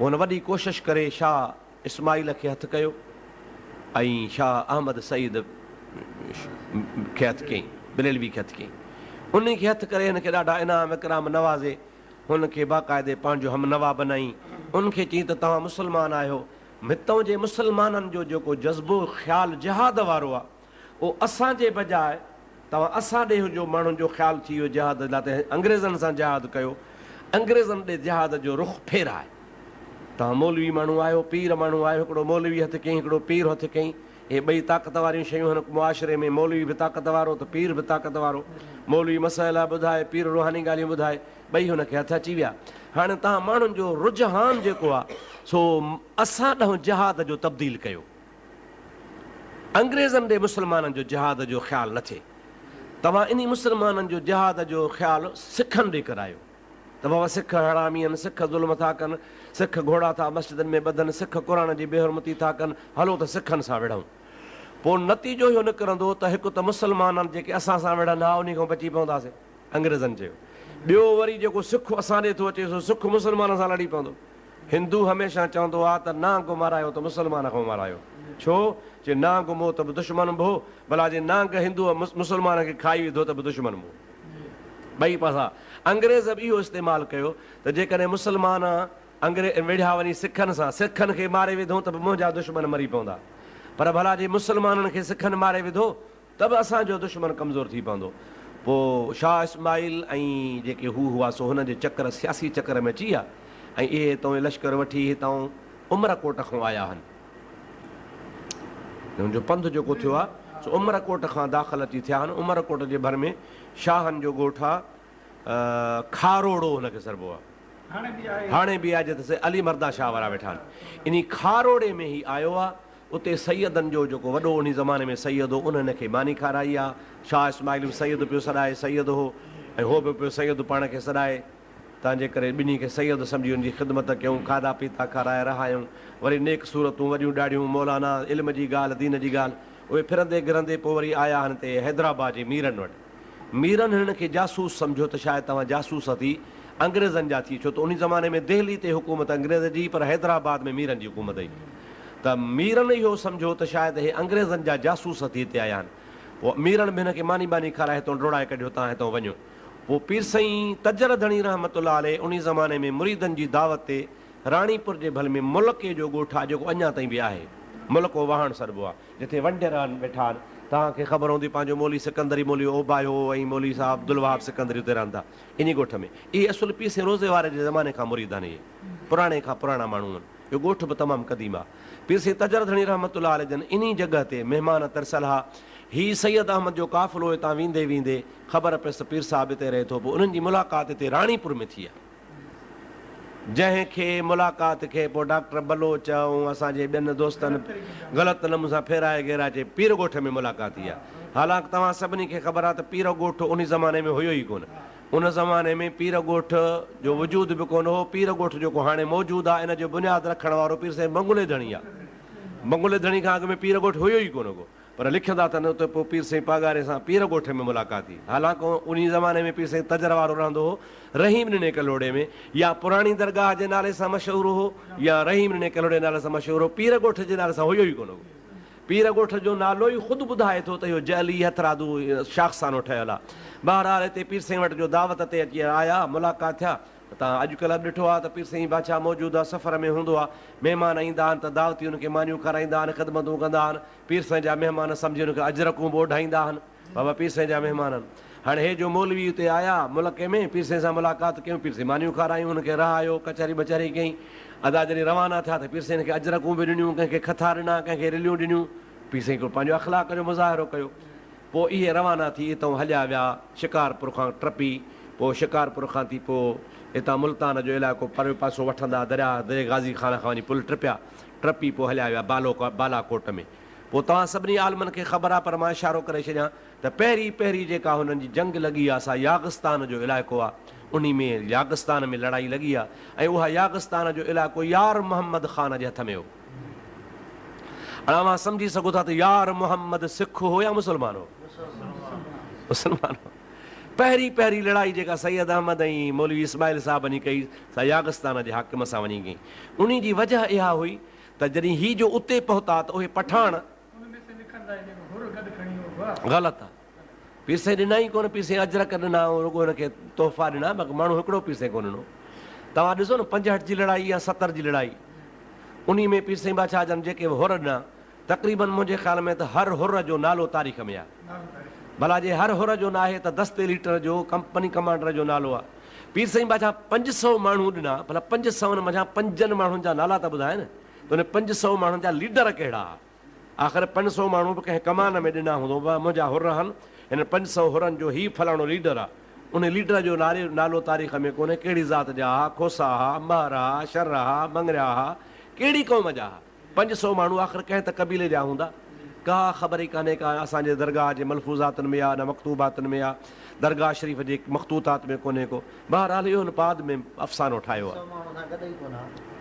[SPEAKER 1] हुन वॾी कोशिशि करे शाह इस्माइल खे हथु कयो ऐं शाह अहमद सईद खे हथु कयईं, बरेलवी खे हथु कयईं। उन खे हथु करे हिनखे ॾाढा इनाम इकराम नवाज़े, हुनखे बाक़ाइदे पंहिंजो हमनवा बनाई। उनखे चई त तव्हां मुस्लमान आहियो, हितां जे मुस्लमाननि जो जेको जज़्बो ख़्यालु जिहाद वारो आहे उहो असांजे बजाए तव्हां असां ॾे जो माण्हुनि जो ख़्यालु थी वियो जिहाद लाइ त अंग्रेज़नि सां जिहाद कयो, अंग्रेज़नि ॾे जिहाद जो रुख़ फेराए। तव्हां मौलवी माण्हू आहियो, पीर माण्हू आहियो, हिकिड़ो मौलवी हथु कयईं, हिकिड़ो पीर हथु कयईं, हे ॿई ताक़त वारियूं शयूं हिन मुआशिरे में, मौलवी बि ताक़त वारो त पीर बि ताक़त वारो, मौलवी मसइला ॿुधाए, पीर रुहानी ॻाल्हियूं ॿुधाए, ॿई हुनखे हथु अची विया। हाणे तव्हां माण्हुनि जो रुझान जेको आहे सो असां ॾांहुं जिहाद जो तब्दील कयो, अंग्रेज़नि ॾे मुस्लमाननि जो जिहाद जो ख़्यालु न थिए। तव्हां इन मुस्लमाननि जो जिहाद जो ख़्यालु सिखनि ॾे करायो त बाबा सिख हरामी आहिनि, सिख ज़ुल्म था कनि, सिख घोड़ा था मस्जिदनि में ॿधनि, सिख क़ुर जी बेहरमती था कनि, हलो त सिखनि सां विढ़ूं। पोइ नतीजो इहो निकिरंदो त हिकु त मुस्लमान जेके असां सां विढ़नि हा उन खां बची पवंदासीं, अंग्रेज़नि चयो। ॿियो वरी जेको सिख असां ॾे थो अचे सो सिख मुस्लमान सां लड़ी पवंदो। हिंदू हमेशह चवंदो आहे त नांग मारायो त मुस्लमान खां मारायो, छो जे नांग मो त बि दुश्मन बि हो, भला जे नांग हिंदू मुस्लमान खे खाई विधो त बि दुश्मन बि हो। ॿई पासा अंग्रेज़ बि इहो इस्तेमालु कयो त जेकॾहिं मुस्लमान विढ़िया वञी सिखनि सां, सिखनि खे मारे विधो त बि मुंहिंजा दुश्मन मरी पवंदा, पर भला जे मुस्लमाननि खे सिखनि मारे विधो त बि असांजो दुश्मन कमज़ोर थी पवंदो। पोइ शाह इस्माइल ऐं जेके हू हुआ सो हुन जे चकर सियासी चकर में अची विया ऐं इहे हितां लश्कर वठी हितां उमरकोट खां आया आहिनि। हुनजो पंधु जेको थियो आहे सो उमरकोट खां दाख़िल अची थिया आहिनि। उमरकोट जे भर में शाहनि जो ॻोठु आहे, खारोड़ो हुनखे सरबो आहे, हाणे बि आहे जिते अली मर्दा शाह वारा वेठा आहिनि। इन खारोड़े में ई आयो आहे, उते सैयदनि जो जेको वॾो उन ज़माने में सैयद हो उन खे मानी खाराई आहे। शाह इस्माइल बि सैयद पियो सॾाए, सैयद हो ऐं हो बि पियो सैयद पाण खे सॾाए। तव्हांजे करे ॿिन्ही खे सैयद सम्झी हुनजी ख़िदमत कयूं, खाधा पीता खाराए रहायूं, वरी नेक सूरतूं वॾियूं ॾाढियूं, मौलाना इल्म जी ॻाल्हि, दीन जी ॻाल्हि, उहे फिरंदे गिरंदे पोइ वरी आया आहिनि हिते हैदराबाद जे मीरनि वटि। मीरनि हिननि खे जासूस सम्झो त शायदि तव्हां जासूस थी अंग्रेज़नि जा थी, छो त उन ज़माने में दिल्ली ते हुकूमत अंग्रेज़ जी, पर हैदराबाद में मीरनि जी हुकूमत हुई। त मीरनि इहो सम्झो त शायदि हे अंग्रेज़नि जा जासूस थी हिते आया आहिनि। पोइ मीरनि बि हिन खे मानी बानी खाराए हितां डोड़ाए कढियो, तव्हां हितां वञो। पोइ पीर साईं तजर धणी रहमतुल्लाह अलैह उन ज़माने में मुरीदनि जी दावत ते राणीपुर जे भल में मुल्क़े जो ॻोठु आहे जेको अञा ताईं बि आहे, मुल्को वाहण सरबो आहे, जिते वंडेर वेठा आहिनि। तव्हांखे ख़बर हूंदी पंहिंजो मौली सिकंदरी मौली ओबायो ऐं मौली साहब अब्दुल वहाब सिकंदरी उते रहंदा इन ॻोठ में। इहे असुल पीर साईं रोज़े वारे जे ज़माने खां मुरीद आहिनि, इहे पुराणे खां पुराणा माण्हू आहिनि। इहो ॻोठ बि तमामु क़दीम आहे। पीर साईं तजर धणी रहमतुल्लाह अलैह जन इन जॻह ते महिमान तरसल हा। हीउ सैयद अहमद जो काफ़िलो हितां वेंदे वेंदे ख़बर पियसि पीर साहिब हिते रहे थो। पोइ उन्हनि जी मुलाक़ात हिते राणीपुर में थी आहे, जंहिंखे मुलाक़ात खे पोइ डॉक्टर बलोच ऐं असांजे ॿियनि दोस्तनि ग़लति नमूने सां फेराए घेराए चए पीर ॻोठ में मुलाक़ात थी आहे। हालांकि तव्हां सभिनी खे ख़बर आहे त पीर ॻोठ उन ज़माने में हुयो ई कोन। उन ज़माने में पीर ॻोठ जो वजूद बि कोन हो। पीर ॻोठ जेको हाणे मौजूदु आहे इन जो बुनियादु रखण वारो पीर साईं मंगुले धणी आहे। मंगुले धणी खां अॻु में पीर ॻोठ हुयो ई कोन को, पर लिखंदा त न त पोइ पीर साईं पागारे सां पीर ॻोठ में मुलाक़ात थी। हालांकि उन ज़माने में पीर साईं तजर वारो रहंदो हो रहीम ॾिने कलोड़े में, या पुराणी दरगाह जे नाले सां मशहूरु हो या रहीम ॾिने कलोड़े नाले सां मशहूरु हो। पीर ॻोठ जे नाले सां हुयो ई कोन हो। पीर ॻोठ जो नालो ई ख़ुदि ॿुधाए थो त इहो जली हथरादू शाख़सानो ठहियलु आहे। बहरहाल हिते पीर साईं वटि जो दावत ते अची आया, मुलाक़ात थिया। तव्हां अॼुकल्ह ॾिठो आहे त पीर साईं बादशाह मौजूदु आहे, सफ़र में हूंदो आहे, महिमान ईंदा आहिनि त दावती हुनखे मानियूं खाराईंदा आहिनि, ख़िदमतूं कंदा आहिनि। पीर साईं जा महिमान सम्झी हुनखे अजरकूं बि ओढाईंदा आहिनि, बाबा पीर साईं जा महिमान आहिनि। हाणे हे जो मौलवी हिते आया मुल्क़े में, पीर साईं सां मुलाक़ात कयूं, पीर साईं मानियूं खारायूं, हुनखे रहायो, कचहरी बचहरी कई। अदा जॾहिं रवाना थिया त पीर साईं खे अजरकूं बि ॾिनियूं, कंहिंखे खथा ॾिना, कंहिंखे रिलियूं ॾिनियूं। पीर साईं को पंहिंजो अख़लाक जो मुज़ाहिरो कयो। पोइ इहे रवाना थी हितां हलिया विया शिकारपुर खां टपी। पोइ शिकारपुर खां थी पोइ हितां मुल्तान जो इलाइक़ो पर पासो वठंदा दरिया दरे गाज़ी खान खां वञी पुल टपी पोइ हलिया विया बालाकोट में। पोइ तव्हां सभिनी आलमनि खे ख़बर आहे, पर मां इशारो करे छॾियां त पहिरीं पहिरीं जेका हुननि जी जंग लॻी आहे सा यागिस्तान जो इलाइक़ो आहे। उन में यागिस्तान में लड़ाई लॻी आहे ऐं उहा यागिस्तान जो इलाइक़ो यार मोहम्मद ख़ान जे हथ में हो। हाणे मां सम्झी सघो था त यार मोहम्मद सिख हो या मुस्लमान हो? मुस्लमान हो। पहिरीं पहिरीं लड़ाई जेका सैयद अहमद ऐं मौलवी इस्माइल साहिबनी कई सा यागिस्तान जे हाकिम सां वञी कई। उन जी वजह इहा हुई त जॾहिं ही जो उते पहुता त उहे पठान ग़लति आहे। पीर साईं ॾिना ई कोन, पीर साईं अजरक ॾिना, रुॻो हिनखे तोहफ़ा ॾिना, बाक़ी माण्हू हिकिड़ो पीर साईं कोन ॾिनो। तव्हां ॾिसो न 65 जी लड़ाई या 70 जी लड़ाई, उन में पीर साईं बादशाह जन जेके हुर ॾिना, तक़रीबन मुंहिंजे ख़्याल में त हर हुर जो नालो तारीख़ में आहे। भला जे हर हुर जो न आहे त दस्ते लीटर जो कंपनी कमांडर जो नालो आहे। पीर साईं बादशाह 500 माण्हू ॾिना, भला 500 मथां 5 माण्हुनि जा नाला त ॿुधाए न, त उन 500 माण्हुनि जा लीडर कहिड़ा? आख़िर 500 माण्हू बि कंहिं कमान में ॾिना हूंदो, मुंहिंजा हुर आहिनि, हिन 500 हुरनि जो ही फलाणो लीडर आहे। उन लीडर जो नालो तारीख़ में कोन्हे, कहिड़ी ज़ात जा हा, खोसा हा, अंबार हा, शर हा, मंगरिया हा, कहिड़ी क़ौम जा हा। 500 माण्हू आख़िर कंहिं त क़बीले जा हूंदा, का ख़बर ई कान्हे का असांजे दरगाह जे मलफूज़ातनि में आहे न मकतूबातनि में आहे, दरगाह शरीफ़ जे मखतूतात में कोन्हे को। बहरहाल इहो हुन बाद में अफ़सानो ठाहियो आहे।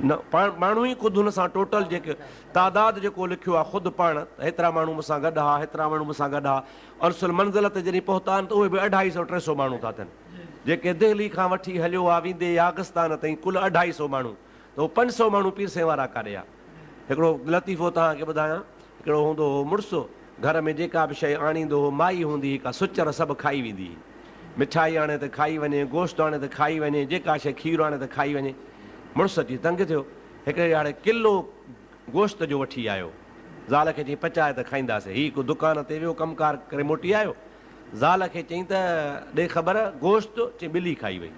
[SPEAKER 1] न पाण माण्हू ई ख़ुदि हुन सां टोटल जेके तादाद जेको लिखियो आहे ख़ुदि पाण हेतिरा माण्हू मूंसां गॾु हा, हेतिरा माण्हू मूंसां गॾु हा। अर्सुल मंज़िल ते जॾहिं पहुता आहिनि त उहे बि 250-300 माण्हू था थियनि। जेके दिल्ली खां वठी हलियो आहे वेंदे यागिस्तान ताईं कुल 250 माण्हू, त उहो 500 माण्हू पीर साईं वारा काॾे आहे। हिकिड़ो लतीफ़ो तव्हांखे ॿुधायां, हिकिड़ो हूंदो हो मुड़ुसु, घर में जेका बि शइ आणींदो हो, माई हूंदी हुई का सुचर सभु खाई वेंदी हुई। मिठाई आणे त खाई वञे, गोश्त आणे त खाई वञे, जेका शइ खीरु आणे त खाई वञे। मुड़ुसु अची तंग थियो, हिकिड़े हाणे किलो गोश्त जो वठी आयो, ज़ाल खे चई पचाए त खाईंदासीं। हीउ को दुकान ते वियो कमकार करे मोटी आयो, ज़ाल खे चई त ॾे ख़बर गोश्त, चई ॿिली खाई वई।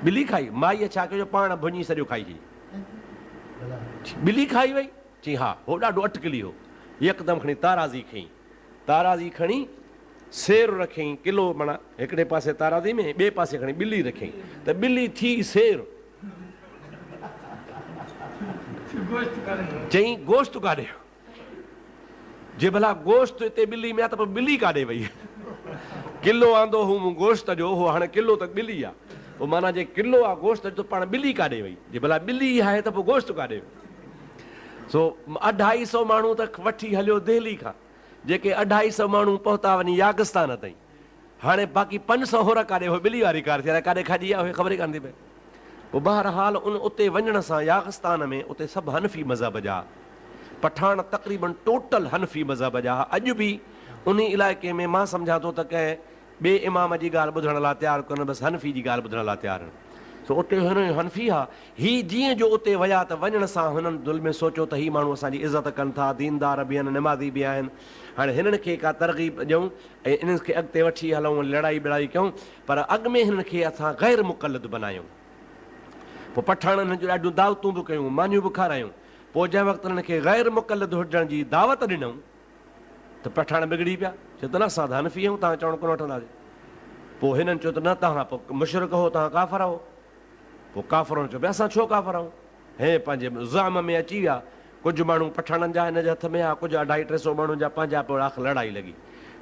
[SPEAKER 1] ॿिली खाई, माईअ छा कयो पाण भुञी सॼो खाई छॾी। ॿिली खाई वई, चई हा, हो ॾाढो अटकली हो। यकदमि खणी ताराज़ी खईं, ताराज़ी खणी सेर रखियईं किलो, माना हिकिड़े पासे ताराज़ी में ॿिए पासे खणी ॿिली रखियईं, त ॿिली थी सेर। चई गोश्त काॾे? जे भला गोश्त हिते ॿिली में आहे त पोइ ॿिली काॾे वई? किलो आंदो हूं मूं गोश्त जो, हो हाणे किलो त ॿिली आहे। पोइ माना जे किलो आहे गोश्त त पाण ॿिली काॾे वई, जे भला ॿिली आहे त पोइ गोश्त काॾे वई। सो 250 माण्हू त वठी हलियो दिल्ली खां, जेके 250 माण्हू पहुता वञी यागिस्तान ताईं। हाणे बाक़ी 500 होर काॾे हो ॿिली वारी कार थी, हाणे काॾे खाॼी आहे ख़बर ई कान थी पए। पोइ बहरहाल उते वञण सां यागिस्तान में उते सभु हनफ़ी मज़हब जा, पठान तक़रीबन टोटल हनफ़ी मज़हब जा। अॼु बि उन इलाइक़े में मां सम्झां थो त कंहिं ॿिए इमाम जी ॻाल्हि ॿुधण लाइ तयारु कोन, बसि हनफ़ी जी ॻाल्हि ॿुधण लाइ तयारु आहिनि। सो उते हुन हनफ़ी आहे। हीअ जीअं जो उते विया त वञण सां हुननि दिलि में सोचियो त हीअ माण्हू असांजी इज़त कनि था, दीनदार बि आहिनि, निमाज़ी बि आहिनि। हाणे हिननि खे का तरग़ीब ॾियूं ऐं इन्हनि खे अॻिते वठी हलूं, लड़ाई बड़ाई कयूं, पर अॻु में हिननि खे असां ग़ैर मुक़लद बनायूं। पोइ पठाणनि जूं ॾाढियूं दावतूं बि कयूं, मानियूं बि खारायूं। पोइ जंहिं वक़्तु हिननि खे ग़ैर मुक़लद हुजण जी दावत ॾिनऊं त पठाण बिगड़ी पिया, चयो त न असां त हनफ़ी आहियूं, तव्हां चवणु कोन वठंदासीं। पोइ हिननि चयो त न तव्हां पोइ मुशरिक हो, तव्हां काफ़िर हो। पोइ काफ़िरनि चयो भई असां छो काफ़िर आहियूं। हे पंहिंजे ज़ाम में अची विया, कुझु माण्हू पठाणनि जा हिन जे हथ में आहे, कुझु 250-300 माण्हुनि जा पंहिंजा। पोइ आख़िर लड़ाई लॻी।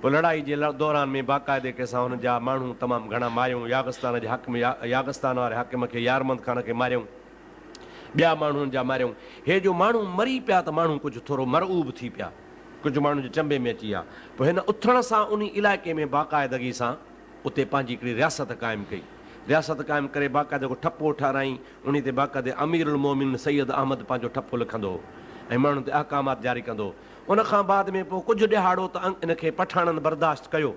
[SPEAKER 1] पोइ लड़ाई जे दौरान में बाक़ाइदे कंहिंसां हुन जा माण्हू तमामु घणा मारियूं। यागिस्तान जे हक़ में यागिस्तान वारे हाकिम खे यारमंद ख़ान खे मारियूं, ॿिया माण्हुनि जा मारियूं। हे जो माण्हू मरी पिया त माण्हू कुझु थोरो मरऊब थी पिया, कुझु माण्हुनि जे चंबे में अची विया। पोइ हिन उथण सां उन इलाइक़े में बाक़ाइदगी सां उते पंहिंजी हिकिड़ी रियासत क़ाइमु कई। रियासत क़ाइमु करे बाक़ाइदे को ठपो ठाराई। उन ते बाक़ाइदे अमीर उल मोमिन सैयद अहमद पंहिंजो ठपो लिखंदो ऐं माण्हुनि ते अहकामात जारी कंदो। उन खां बाद में पोइ कुझु ॾिहाड़ो त इनखे पठाणनि बर्दाश्त कयो,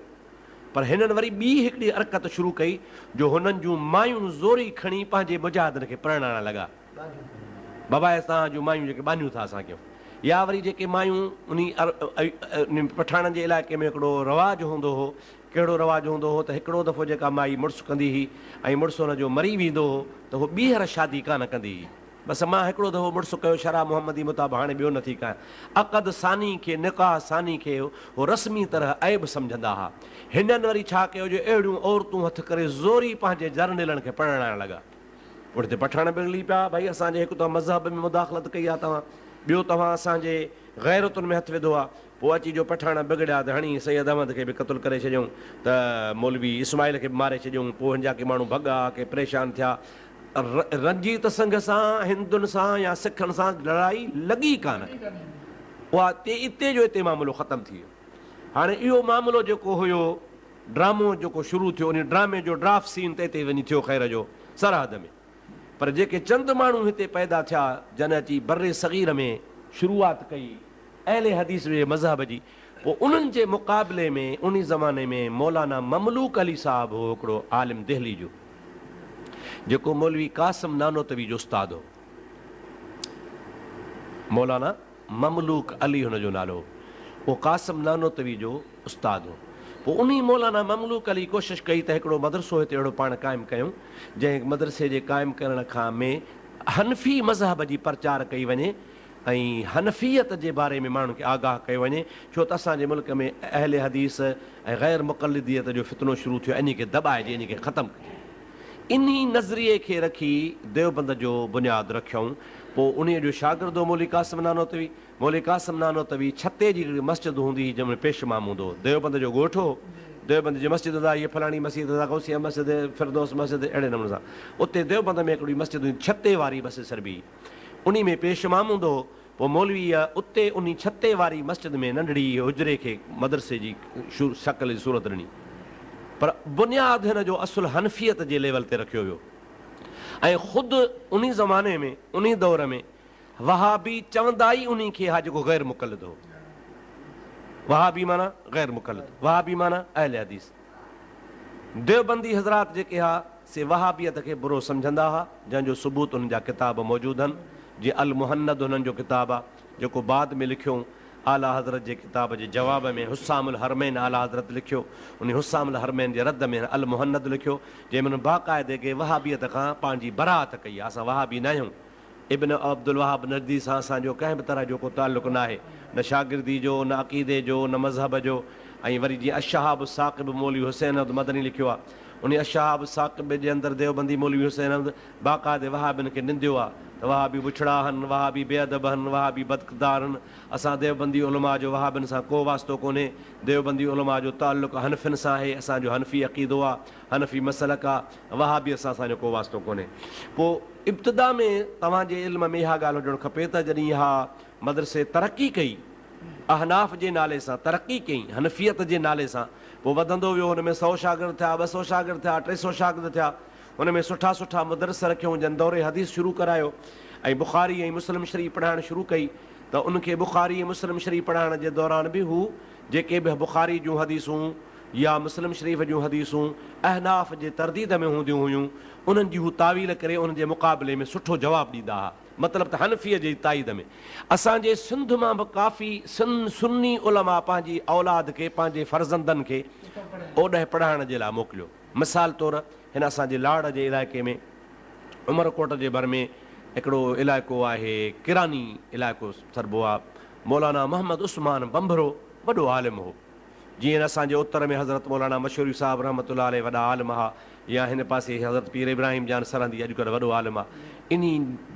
[SPEAKER 1] पर हिननि वरी ॿी हिकिड़ी हरकत शुरू कई जो हुननि जूं मायूं ज़ोरी खणी पंहिंजे मुजाहिदनि खे परिणाइण लॻा। बाबा तव्हां जूं मायूं जेके बानियूं था असां कयूं। या वरी जेके मायूं उन पठाणनि जे इलाइक़े में हिकिड़ो रवाजु हूंदो हो। कहिड़ो रवाजु हूंदो हो त हिकिड़ो दफ़ो जेका माई मुड़ुसु कंदी हुई ऐं मुड़ुसु हुनजो मरी वेंदो हो त उहो ॿीहर शादी कान कंदी हुई। बसि मां हिकिड़ो दफ़ो मुड़ुसु कयो शरा मुहम्मदी मुताबिक़, हाणे ॿियो नथी कयां। अक़द सानी खे, निकाह सानी खे उहो रस्मी तरह ऐब सम्झंदा हुआ। हिननि वरी छा कयो जो अहिड़ियूं औरतूं हथु करे ज़ोरी पंहिंजे जरनेलनि खे परिणाइण लॻा। उते पठाण बिगड़ी पिया, भई असांजे हिकु त मज़हब में मुदाख़लत कई आहे तव्हां, ॿियो तव्हां असांजे ग़ैरतुनि में हथु विधो आहे। पोइ अची जो पठाण बिगड़िया त हणी सैयद अहमद खे बि क़तलु करे छॾियऊं, त मौलवी इस्माइल खे बि मारे छॾियऊं। पोइ हिन जा के माण्हू भॻा, के परेशान थिया। रंजीत संघ सां, हिंदुनि सां या सिखनि सां लड़ाई लॻी कान, उहा इते जो इते मामिलो ख़तमु थी वियो। हाणे इहो मामिलो जेको हुयो, ड्रामो जेको शुरू थियो, उन ड्रामे जो ड्राफ्ट सीन त हिते वञी थियो ख़ैर जो सरहद में। पर जेके चंद माण्हू हिते पैदा थिया जन अची बर्रे सग़ीर में शुरूआत कई अहले हदीस जे मज़हब जी, पोइ उन्हनि जे मुक़ाबले में उन ज़माने में मौलाना ममलूक अली साहिबु हो, हिकिड़ो आलिम दिल्ली जो, जेको मौलवी कासिम नानोतवी जो उस्ताद हो। मौलाना ममलूक अली हुनजो नालो हो, उहो कासिम नानोतवी जो उस्ताद हो। पोइ उन मौलाना ममलूक अली कोशिशि कई त हिकिड़ो मदरसो हिते अहिड़ो पाण क़ाइमु कयूं, जंहिं मदरसे जे क़ाइमु करण खां में हनफ़ी मज़हब जी प्रचार कई वञे ऐं हनफ़ियत जे बारे में माण्हुनि खे आगाह कयो वञे। छो त असांजे मुल्क में अहले हदीस ऐं ग़ैर मुक़लिदियत जो फितनो शुरू थियो, इन खे दॿाइजे, इन खे ख़तमु कजे। इन नज़रिए खे रखी देवबंद जो बुनियादु रखियऊं। पोइ उन जो शागिर्द हो मौली कासिम नानोतवी। मौली कासिम नानोतवी छते जी हिकिड़ी मस्जिद हूंदी हुई, जंहिंमें पेशमाम हूंदो हो। देवबंद जो ॻोठ हो, देवबंद जी मस्जिद हूंदा, इहे फलाणी मस्जिद, गौसिया मस्जिद, फिरदौस मस्जिद, अहिड़े नमूने सां। उते देवबंद में हिकिड़ी मस्जिद हुई, छते वारी मस्जिद सरबी, उन में पेशमाम हूंदो हो। पोइ मौलवीअ उते उन छते वारी मस्जिद में नंढड़ी हुजरे खे मदरसे जी शकल जी सूरत ॾिनी, पर बुनियादु हिन जो असुलु हनफ़ियत जे लेवल ते रखियो वियो। ऐं ख़ुदि उन ज़माने में, उन दौर में वहाबी चवंदा ई उन खे हा जेको ग़ैर मुक़लिद हो। वहाबी माना ग़ैर मुक़लिद, वहाबी माना अहले हदीस। देवबंदी हज़रात जेके हा से वहाबियत खे बुरो सम्झंदा हुआ, जंहिंजो सबूत उन्हनि जा किताब मौजूदु आहिनि। जीअं अल मुहन्नद हुननि जो किताबु आहे, जेको बाद में लिखियो आला हज़रत जे किताब जे जवाब में। हुस्सामुल हरमैन आला हज़रत लिखियो, उन हुस्सामुल हरमैन जे रद में अल मुहन्नद लिखियो, जंहिंमें बाक़ाइदे खे वहाबियत खां पंहिंजी बरात कई आहे। असां वहाबी न आहियूं, इब्न अब्दुल वहाब नज़दी सां असांजो कंहिं बि तरह जो को ताल्लुक़ु न आहे, न शागिर्दी जो, न अक़ीदे जो, न मज़हब जो। ऐं वरी जीअं अशहाब साक़िब मौलवी हुसैन मदनी लिखियो आहे, उन अशाब साक़िब जे अंदरि देवबंदी मौलवी हुसैन अहमद बाक़ाइदे वहाबियुनि खे निंदियो आहे त वहाबी बुछड़ा आहिनि, वहाबी बेअदब आहिनि, वहाबी बदकिरदार आहिनि। असां देवबंदी उलमा जो वहाबियुनि सां को वास्तो कोन्हे। देवबंदी उलमा जो ताल्लुक़ु हनफ़ियुनि सां आहे। असांजो हनफ़ी अक़ीदो आहे, हनफ़ी मसलक आहे। वहाबी सां असांजो को वास्तो कोन्हे। पोइ इब्तिदा में तव्हांजे इल्म में इहा ॻाल्हि हुजणु खपे त जॾहिं इहा मदरसे तरक़ी कई, अहनाफ़ जे नाले सां तरक़ी कई, हनफ़ियत जे नाले सां, पोइ वधंदो वियो। हुन में 100 शागिर्द थिया, 200 शागिर्द थिया, 300 शागिर्द थिया। हुन में सुठा सुठा मदरस रखियूं, जन दौरे हदीस शुरू करायो ऐं बुख़ारी ऐं मुस्लिम शरीफ़ पढ़ाइणु शुरू कई। त उनखे बुख़ारी ऐं मुस्लिम शरीफ़ पढ़ाइण जे दौरान बि हू जेके बि बुख़ारी जूं हदीसूं या मुस्लिम शरीफ़ जूं हदीसूं अहनाफ़ जे तरदीद में हूंदियूं हुयूं, उन्हनि जी हू तावील करे उन जे मुक़ाबले में सुठो जवाबु ॾींदा हुआ। मतिलबु त हनफ़ीअ जी ताईद में असांजे सिंध मां बि काफ़ी सुन्नी उलमा पंहिंजी औलाद खे, पंहिंजे फर्ज़ंदनि खे ओॾे पढ़ाइण जे लाइ मोकिलियो। मिसाल तौरु हिन असांजे लाड़ जे इलाइक़े में, उमरकोट जे भर में हिकिड़ो इलाइक़ो आहे, किरानी इलाइक़ो सरबो आहे। मौलाना मोहम्मद उस्मान बंभरो वॾो आलिम हो। जीअं असांजे उत्तर में हज़रत मौलाना मशहूरी साहिबु रहमतुल्लाह अलैह वॾा आलिम हुआ, या हिन पासे हज़रत पीर इब्राहिम जान सरहंदी अॼुकल्ह वॾो आलिम आहे। इन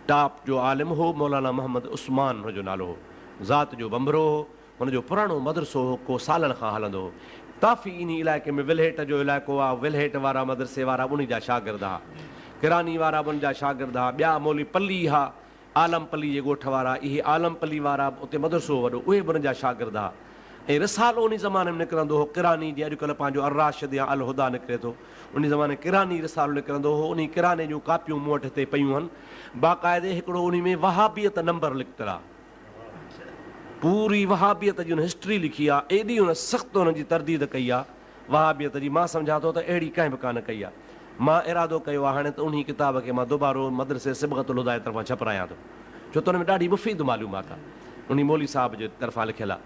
[SPEAKER 1] टॉप जो आलिम हो मौलाना मोहम्मद उस्मान, हुनजो नालो हो। ज़ात जो बंभरो हो। हुनजो पुराणो मदरसो हो, को सालनि खां हलंदो हो। काफ़ी इन इलाइक़े में विलहेट जो इलाइक़ो आहे, विलहेट वारा मदरसे वारा उन जा शागिर्द हुआ, किरानी वारा उन जा शागिर्द हुआ। ॿिया मौली पली हुआ, आलमपली जे ॻोठ वारा, इहे आलमपली वारा, उते मदरसो वॾो, उहे बि उन जा शागिर्द हुआ। ऐं रिसालो उन ज़माने में निकिरंदो हो, किरानी जे अॼुकल्ह पंहिंजो अर्राशिद या अल हुदा निकिरे थो, उन ज़माने किरानी रिसालो निकिरंदो हो। उन किराने जूं कापियूं मूं वटि हिते पयूं आहिनि। बाक़ाइदे हिकिड़ो उन में वहाबियत नंबर लिखियल आहे, पूरी वहाबियत जी हुन हिस्ट्री लिखी आहे। एॾी हुन सख़्तु हुनजी तरदीद कई आहे वहाबियत जी, मां सम्झां थो त अहिड़ी कंहिं बि कान कई आहे। मां इरादो कयो आहे हाणे त उन किताब खे मां दुबारो मदरसे सिबग़तुल हुदा जे तरफ़ां छपरायां थो, छो त हुन में ॾाढी मुफ़ीद मालूमात आहे, उन मौली साहिब जे तरफ़ां लिखियलु आहे।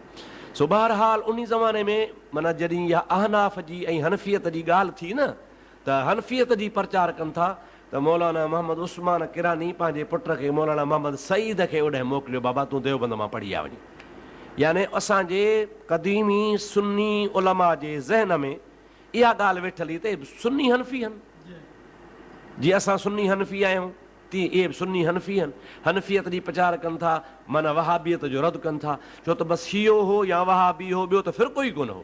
[SPEAKER 1] सो बहरहाल उन ज़माने में माना जॾहिं इहा अहनाफ़ जी ऐं हनफ़ियत जी ॻाल्हि थी न, त हनफ़ियत जी प्रचार कनि था त मौलाना मोहम्मद उस्मान किरानी पंहिंजे पुट खे मौलाना मोहम्मद सईद खे ओॾे मोकिलियो, बाबा तूं देवबंद मां पढ़ी आ वञी। याने असांजे क़दीमी सुन्नी उलमा जे ज़हन में इहा ॻाल्हि वेठल ई त सुन्नी हनफ़ी आहिनि। जीअं असां सुन्नी हनफ़ी आहियूं, तीअं इहे बि सुन्नी हनफ़ी आहिनि। हनफ़ियत जी प्रचार कनि था, माना वहाबियत जो रद्द कनि था, छो त बसि शियो हो या वहाबी हो, ॿियो त फ़िरको ई कोन हो।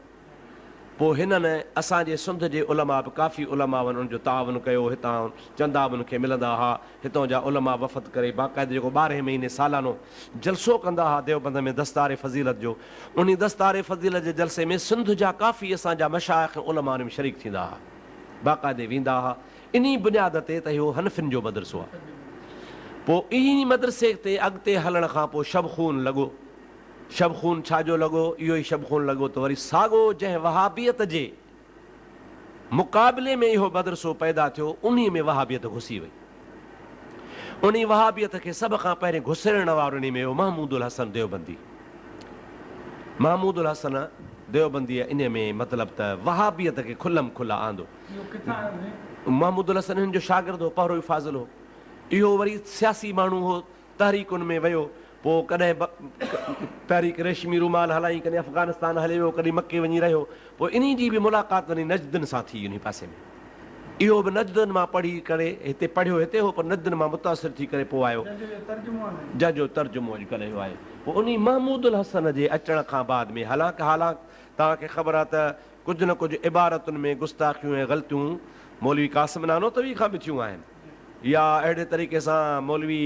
[SPEAKER 1] पोइ हिननि असांजे सिंध जे उलमा बि काफ़ी उलमा उन्हनि जो तावन कयो, हितां चंदा बि उनखे मिलंदा हुआ, हितां जा उलमा वफ़द करे बाक़ाइदे जेको 12 महीने सालानो जलसो कंदा हुआ देवबंद में दस्तार फ़ज़ीलत जो। उन दस्तार फ़ज़ीलत जे जलसे में सिंध जा काफ़ी असांजा मशाइख़ उलमा में शरीक थींदा हुआ, बाक़ाइदे वेंदा हुआ। इन बुनियाद ते त इहो हनफ़ियुनि जो मदरसो आहे। पोइ इन मदरसे ते अॻिते हलण खां पोइ शबख़ून लॻो। शबख़ून छाजो लॻो? इहो ई शबख़ून लॻो त वरी साॻो जंहिं वहाबियत जे मुक़ाबले में इहो मदरसो पैदा थियो, उन में वहाबियत घुसी वई। उन वहाबियत खे सभ खां पहिरियों घुसण वारो इन में हो महमूदुल हसन देवबंदी। महमूदुल हसन देवबंदीअ इन में मतिलबु त वहाबियत खे खुलम खुला आंदो। महमूदुल हसन हिन जो शागिर्द हो, पहरो ई फाज़िल हो। इहो वरी सियासी माण्हू हो, तहरीकुनि में वियो। पोइ कॾहिं तहरीक रेशमी रुमाल हलाई, कॾहिं अफ़गानिस्तान हले वियो, कॾहिं मके वञी रहियो। पोइ इन जी बि मुलाक़ात वञी नजदनि सां थी उन पासे में। इहो बि नजदनि मां पढ़ी करे हिते पढ़ियो, हिते हो, पर नजदनि मां मुतासिर थी करे पोइ आयो, जंहिंजो तर्जुमो अॼुकल्ह इहो आहे। पोइ उन महमूदुल हसन जे अचण खां बाद में हालांकि तव्हांखे ख़बर आहे त कुझु न कुझु इबारतुनि में गुस्ताखियूं ऐं ग़लतियूं मौलवी क़ासिम नानोतवी खां बि थियूं आहिनि, या अहिड़े तरीक़े सां मौलवी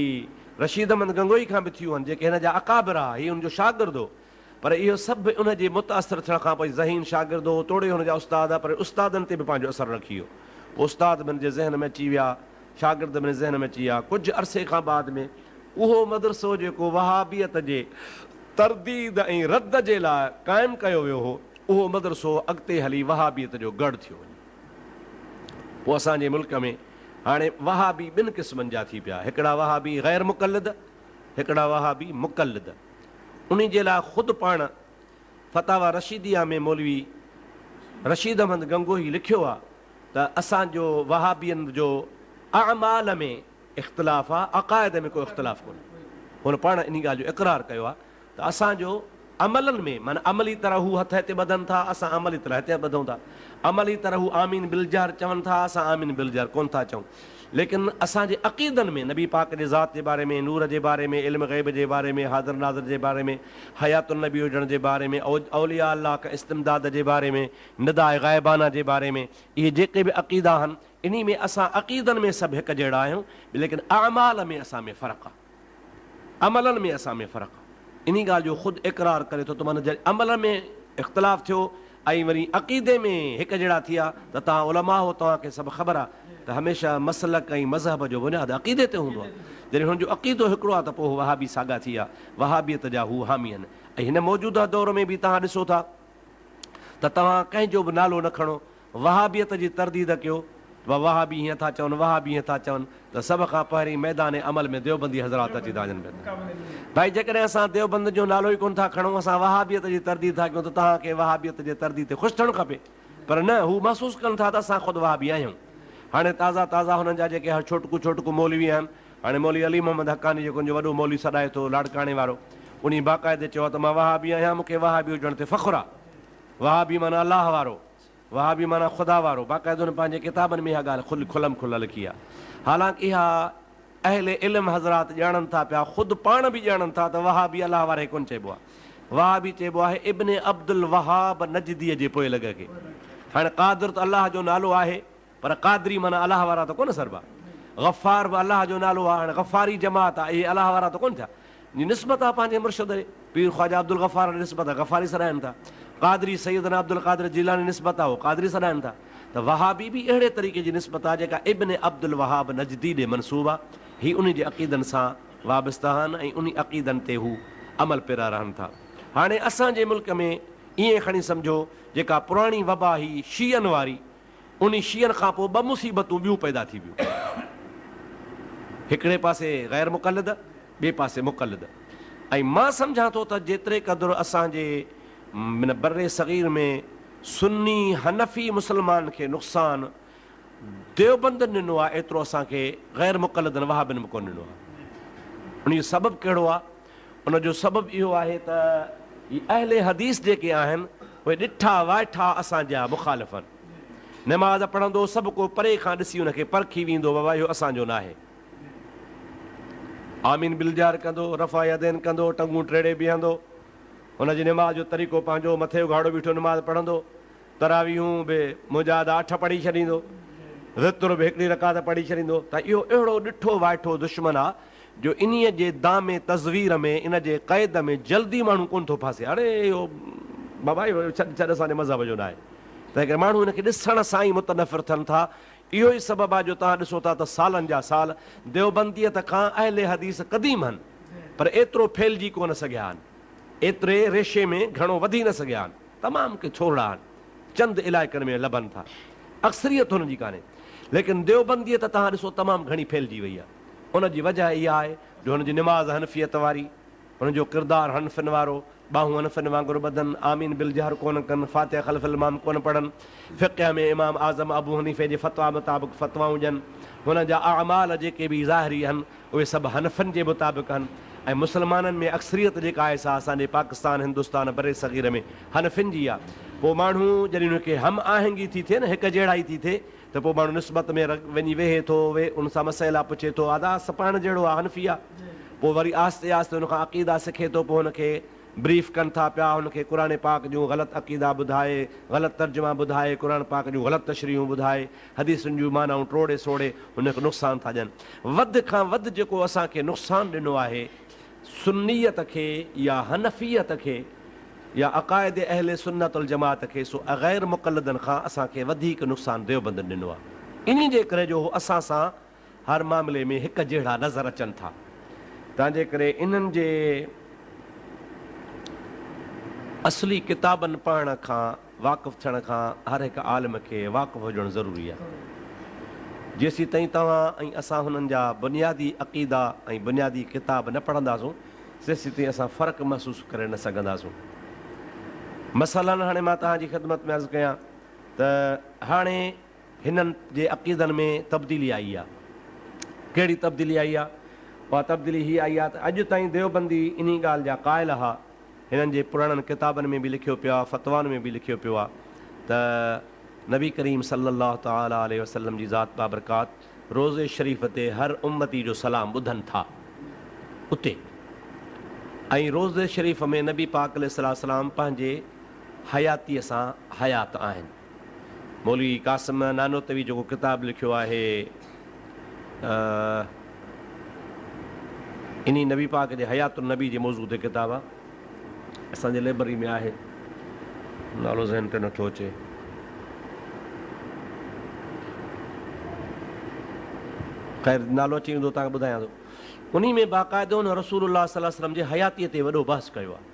[SPEAKER 1] रशीद अहमद गंगोई खां बि थियूं आहिनि, जेके हिन जा अकाबिर आहे, हीअ हुनजो शागिर्द हो। पर इहो सभु उनजे मुतासिर थियण खां पोइ ज़हीन शागिर्द हो, तोड़े हुनजा उस्ताद आहे, पर उस्तादनि ते बि पंहिंजो असरु रखी वियो। पोइ उस्ताद बि हिनजे ज़हन में अची विया, शागिर्द बि ज़हन में अची विया। कुझु अरसे खां बाद में उहो मदरसो जेको वहाबियत जे तरदीद ऐं रद जे लाइ क़ाइमु कयो वियो हो, उहो मदरसो अॻिते हली वहाबियत जो गढ़ थियो वञे। पोइ असांजे मुल्क में हाणे वहाबी ॿिनि क़िस्मनि जा थी पिया, हिकिड़ा वहाबी ग़ैर मुक़ल्लिद, हिकिड़ा वहाबी मुक़ल्लिद। उन जे लाइ ख़ुदि पाण फतावा रशीदिया में मौलवी रशीद अहमद गंगोही लिखियो आहे त असांजो वहाबियनि जो अमाल में इख़्तिलाफ़ आहे, अक़ाइद में को इख़्तिलाफ़ कोन्हे। हुन पाण इन ॻाल्हि जो इक़रार कयो आहे त असांजो अमलनि में माना अमली तरह हू हथ हिते ॿधनि था, असां अमली तरह हिते ॿधूं था। अमली तरह हू आमीन बिलजार चवनि था, असां आमीन बिलजार कोन था चऊं। लेकिन असांजे अक़ीदनि में नबी पाक जे ज़ात जे बारे में, नूर जे बारे में, इल्म ग़ैब जे बारे में, हाज़िर नाज़िर जे बारे में, हयातुन नबी हुजण जे बारे में, औलिया अल्लाह का इस्तिमदाद जे बारे में, निदाए ग़ैबाना जे बारे में, इहे जेके बि अक़ीदा आहिनि इन में असां अक़ीदनि में सभु हिकु जहिड़ा आहियूं, लेकिन अमाल में असां में फ़र्क़ु आहे, अमलनि में असां में फ़र्क़ु आहे। इन ॻाल्हि जो ख़ुदि इक़रार करे थो त माना जॾहिं अमल में इख़्तिलाफ़ु थियो ऐं वरी अक़ीदे में हिकु जहिड़ा थिया त तव्हां उलमा हो, तव्हांखे सभु ख़बर आहे त हमेशह मसलक ऐं मज़हब जो बुनियादु अक़ीदे ते हूंदो आहे। जॾहिं हुनजो अक़ीदो हिकिड़ो आहे त पोइ वहाबी साॻा थी विया, वहाबियत जा हू हामी आहिनि। ऐं हिन मौजूदा दौर में बि तव्हां ॾिसो था त तव्हां कंहिंजो बि नालो न खणो, वहाबियत जी तरदीद कयो, वहाबी हीअं था चवनि, वहाबी हीअं था चवनि, त सभ खां पहिरीं मैदान अमल में देवबंदी हज़रात अची था वञनि पिया। भाई जेकॾहिं असां देवबंद जो नालो ई कोन था खणूं, असां वहाबियत जी तरदीद था कयूं, त तव्हांखे वहाबियत जे तरदीद ते ख़ुशि थियणु खपे। पर न, हू महसूसु कनि था त असां ख़ुदि वहाबी आहियूं। हाणे ताज़ा ताज़ा हुननि जा जेके छोटकू छोटकू मौलवी आहिनि, हाणे मौलवी अली मोहम्मद हक़ानी जेको वॾो मौलवी सॾाए थो लाड़काणे वारो, उन बाक़ाइदे चयो आहे त मां वहाबी आहियां, मूंखे वहाबी हुजण ते फ़ख़ुरु आहे। वहाबी माना अलाह वारो, वहाबी माना ख़ुदा वारो, बाक़ाइदो हुन पंहिंजे किताबनि में इहा ॻाल्हि खुलम खुला लिखी आहे। हालांकि इहा अहले इल्म हज़रात ॼाणनि था पिया, ख़ुदि पाण बि ॼाणनि था त वहाबी अलाह वारे कोन चइबो आहे, वहाबी चइबो आहे इब्न अब्दुल वहाब नजदीअ जे पोइ लॻ खे। हाणे क़ादिर त अलाह जो नालो आहे, पर क़ादरी माना अलाह वारा त कोन सरबा। गफ़ार बि अलाह जो नालो आहे, हाणे गफ़ारी जमात आहे, इहे अलाह वारा त कोन थिया। निस्बत आहे पंहिंजे मुर्शिद पीर ख़्वाजा अब्दुल गफ़ार निस्बत आहे, गफ़ारी सॾाइनि था। क़ादरी सैयदना अब्दुल क़ादिर जिलानी निस्बत आहे, उहो क़ादरी सॾाइनि था। त वहाबी बि अहिड़े तरीक़े जी निस्बत आहे जेका इब्न अब्दुल वहाब नजदी ॾे मनसूब आहे। ही उन जे अक़ीदनि सां वाबस्ता आहिनि ऐं उन अक़ीदनि ते हू अमल पिरा रहनि था। हाणे असांजे मुल्क में ईअं खणी सम्झो जेका पुराणी वबा हुई शीयनि वारी, उन शीयनि खां पोइ ॿ मुसीबतूं ॿियूं पैदा थी वियूं। हिकिड़े पासे ग़ैर मुक़लिद, ॿिए पासे मुक़लिद। ऐं मां सम्झां थो त जेतिरे क़दुरु असांजे बर्रे सग़ीर में सुन्नी हनफ़ी मुस्लमान खे नुक़सानु देवबंद ॾिनो आहे, एतिरो असांखे ग़ैर मुक़लिदनि वहाबिन में कोन ॾिनो आहे। उन जो सबबु कहिड़ो आहे? उनजो सबबु इहो आहे त ही अहले हदीस जेके आहिनि उहे ॾिठा वाइठा असांजा मुख़ालिफ़ आहिनि। नमाज़ पढ़ंदो सभु को परे खां ॾिसी हुनखे परखी वेंदो, बाबा इहो असांजो न आहे। आमीन बिलजार कंदो, रफ़ा यदैन कंदो, टंगूं टेड़े बीहंदो, हुनजी नमाज़ जो तरीक़ो पंहिंजो, मथे उघाड़ो बीठो नमाज़ पढ़ंदो, तरावियूं बि मुजाहिदा 8 पढ़ी छॾींदो, वितुर बि हिकिड़ी रकात पढ़ी छॾींदो। त इहो अहिड़ो ॾिठो वाइठो दुश्मन आहे जो इन्हीअ जे दामे तज़वीर में, इन जे क़ैद में जल्दी माण्हू कोन थो फासे। अड़े इहो बाबा इहो छॾ असांजे मज़हब जो न आहे। तंहिं करे माण्हू हिनखे ॾिसण सां ई मुतनफ़िर थियनि था। इहो ई सबबु आहे जो तव्हां ॾिसो था त सालनि जा साल देवबंदीअत खां अहले हदीस क़दीम आहिनि, पर एतिरो फैलिजी कोन सघिया आहिनि, एतिरे रेशे में घणो वधी न सघिया आहिनि। तमामु के थोरा आहिनि, चंद इलाइक़नि में लभनि था, अक्सरियत हुनजी कान्हे। लेकिन देवबंदीअत तव्हां ॾिसो तमामु घणी फैलिजी वई आहे। उनजी वजह इहा आहे जो हुनजी निमाज़ हनफ़ियत वारी, हुनजो किरदारु हनफ़िन वारो, ॿाहूं हनफ़िन वांगुरु ॿधनि, आमीन बिलजहर कोन कनि, फातिहा ख़ल्फ़िल इमाम कोन पढ़नि, फ़िक़्ह में इमाम आज़म अबू हनीफ़े जे फ़तवा मुताबिक़ फ़तवाऊं हुजनि, हुन जा अमाल जेके बि ज़ाहिरी आहिनि उहे सभु हनफ़िन जे मुताबिक़ आहिनि। ऐं मुस्लमाननि में अक्सरियत जेका आहे सा असांजे पाकिस्तान हिंदुस्तान बरे सग़ीर में हनफ़िन जी आहे। पोइ माण्हू जॾहिं हुनखे हम आहंगी थी थिए न, हिकु जहिड़ाई थी थिए, त पोइ माण्हू निस्बत में वञी वेहे थो, उन सां मसइला पुछे थो, आदास पाण जहिड़ो आहे हनफ़ी आहे। पोइ वरी आहिस्ते आहिस्ते हुनखां अक़ीदा सिखे थो, पोइ हुनखे ब्रीफ कनि था पिया, हुनखे क़ुर पाक जूं ग़लति अक़ीदा ॿुधाए, ग़लति तर्जुमा ॿुधाए, क़ुर पाक जूं ग़लति तशरीहूं ॿुधाए, हदीसुनि जूं मानाऊं टोड़े सोड़े हुनखे नुक़सानु था ॾियनि। वधि खां वधि जेको असांखे नुक़सानु ॾिनो आहे सुन्नीयत खे या हनफ़ियत खे या अक़ाइद अहले सुन्नत वल जमात खे, सो ग़ैर मुक़लिदनि खां असांखे वधीक नुक़सानु देवबंद ॾिनो आहे। इन जे करे जो असां सां हर मामले में हिकु जहिड़ा नज़र अचनि था। तंहिंजे करे इन्हनि जे असली किताबनि पढ़ण खां, वाक़ुफ़ु थियण खां हर हिकु आलिम खे वाक़ुफ़ु हुजणु ज़रूरी आहे। जेसीं ताईं तव्हां ऐं असां हुननि जा बुनियादी अक़ीदा ऐं बुनियादी किताब न पढ़ंदासूं, तेसीं ताईं असां फ़र्क़ु महसूसु करे न सघंदासूं। मसइलनि हाणे मां तव्हांजी ख़िदमत में अर्ज़ु कयां त हाणे हिननि जे अक़ीदनि में तब्दीली आई आहे। कहिड़ी तब्दीली आई आहे? उहा तब्दीली हीअ आई आहे त अॼु ताईं देवबंदी इन ॻाल्हि जा क़ाइल हुआ हिननि जे पुराणनि किताबनि में बि लिखियो पियो आहे, फ़तवानि में बि लिखियो पियो आहे त नबी करीम सल्लल्लाहु तआला अलैहि वसल्लम जी ज़ात बाबरकात रोज़े शरीफ़ ते हर उम्मती जो सलाम ॿुधनि था उते। ऐं रोज़े शरीफ़ में नबी पाक अलैहिस्सलाम पंहिंजे हयातीअ सां हयात आहिनि। मौलवी कासिम नानोतवी जेको किताबु लिखियो आहे इन नबी पाक जे हयातुन नबी जे मौज़ू ते किताबु आहे, असांजे लाइब्रेरी में आहे, नालो ज़हन ते नथो अचे। ख़ैर नालो अची वेंदो तव्हांखे ॿुधायां थो। उन में बाक़ाइदो हुन रसूलुल्लाह सल्लल्लाहु अलैहि वसल्लम जे हयातीअ ते वॾो बहस कयो आहे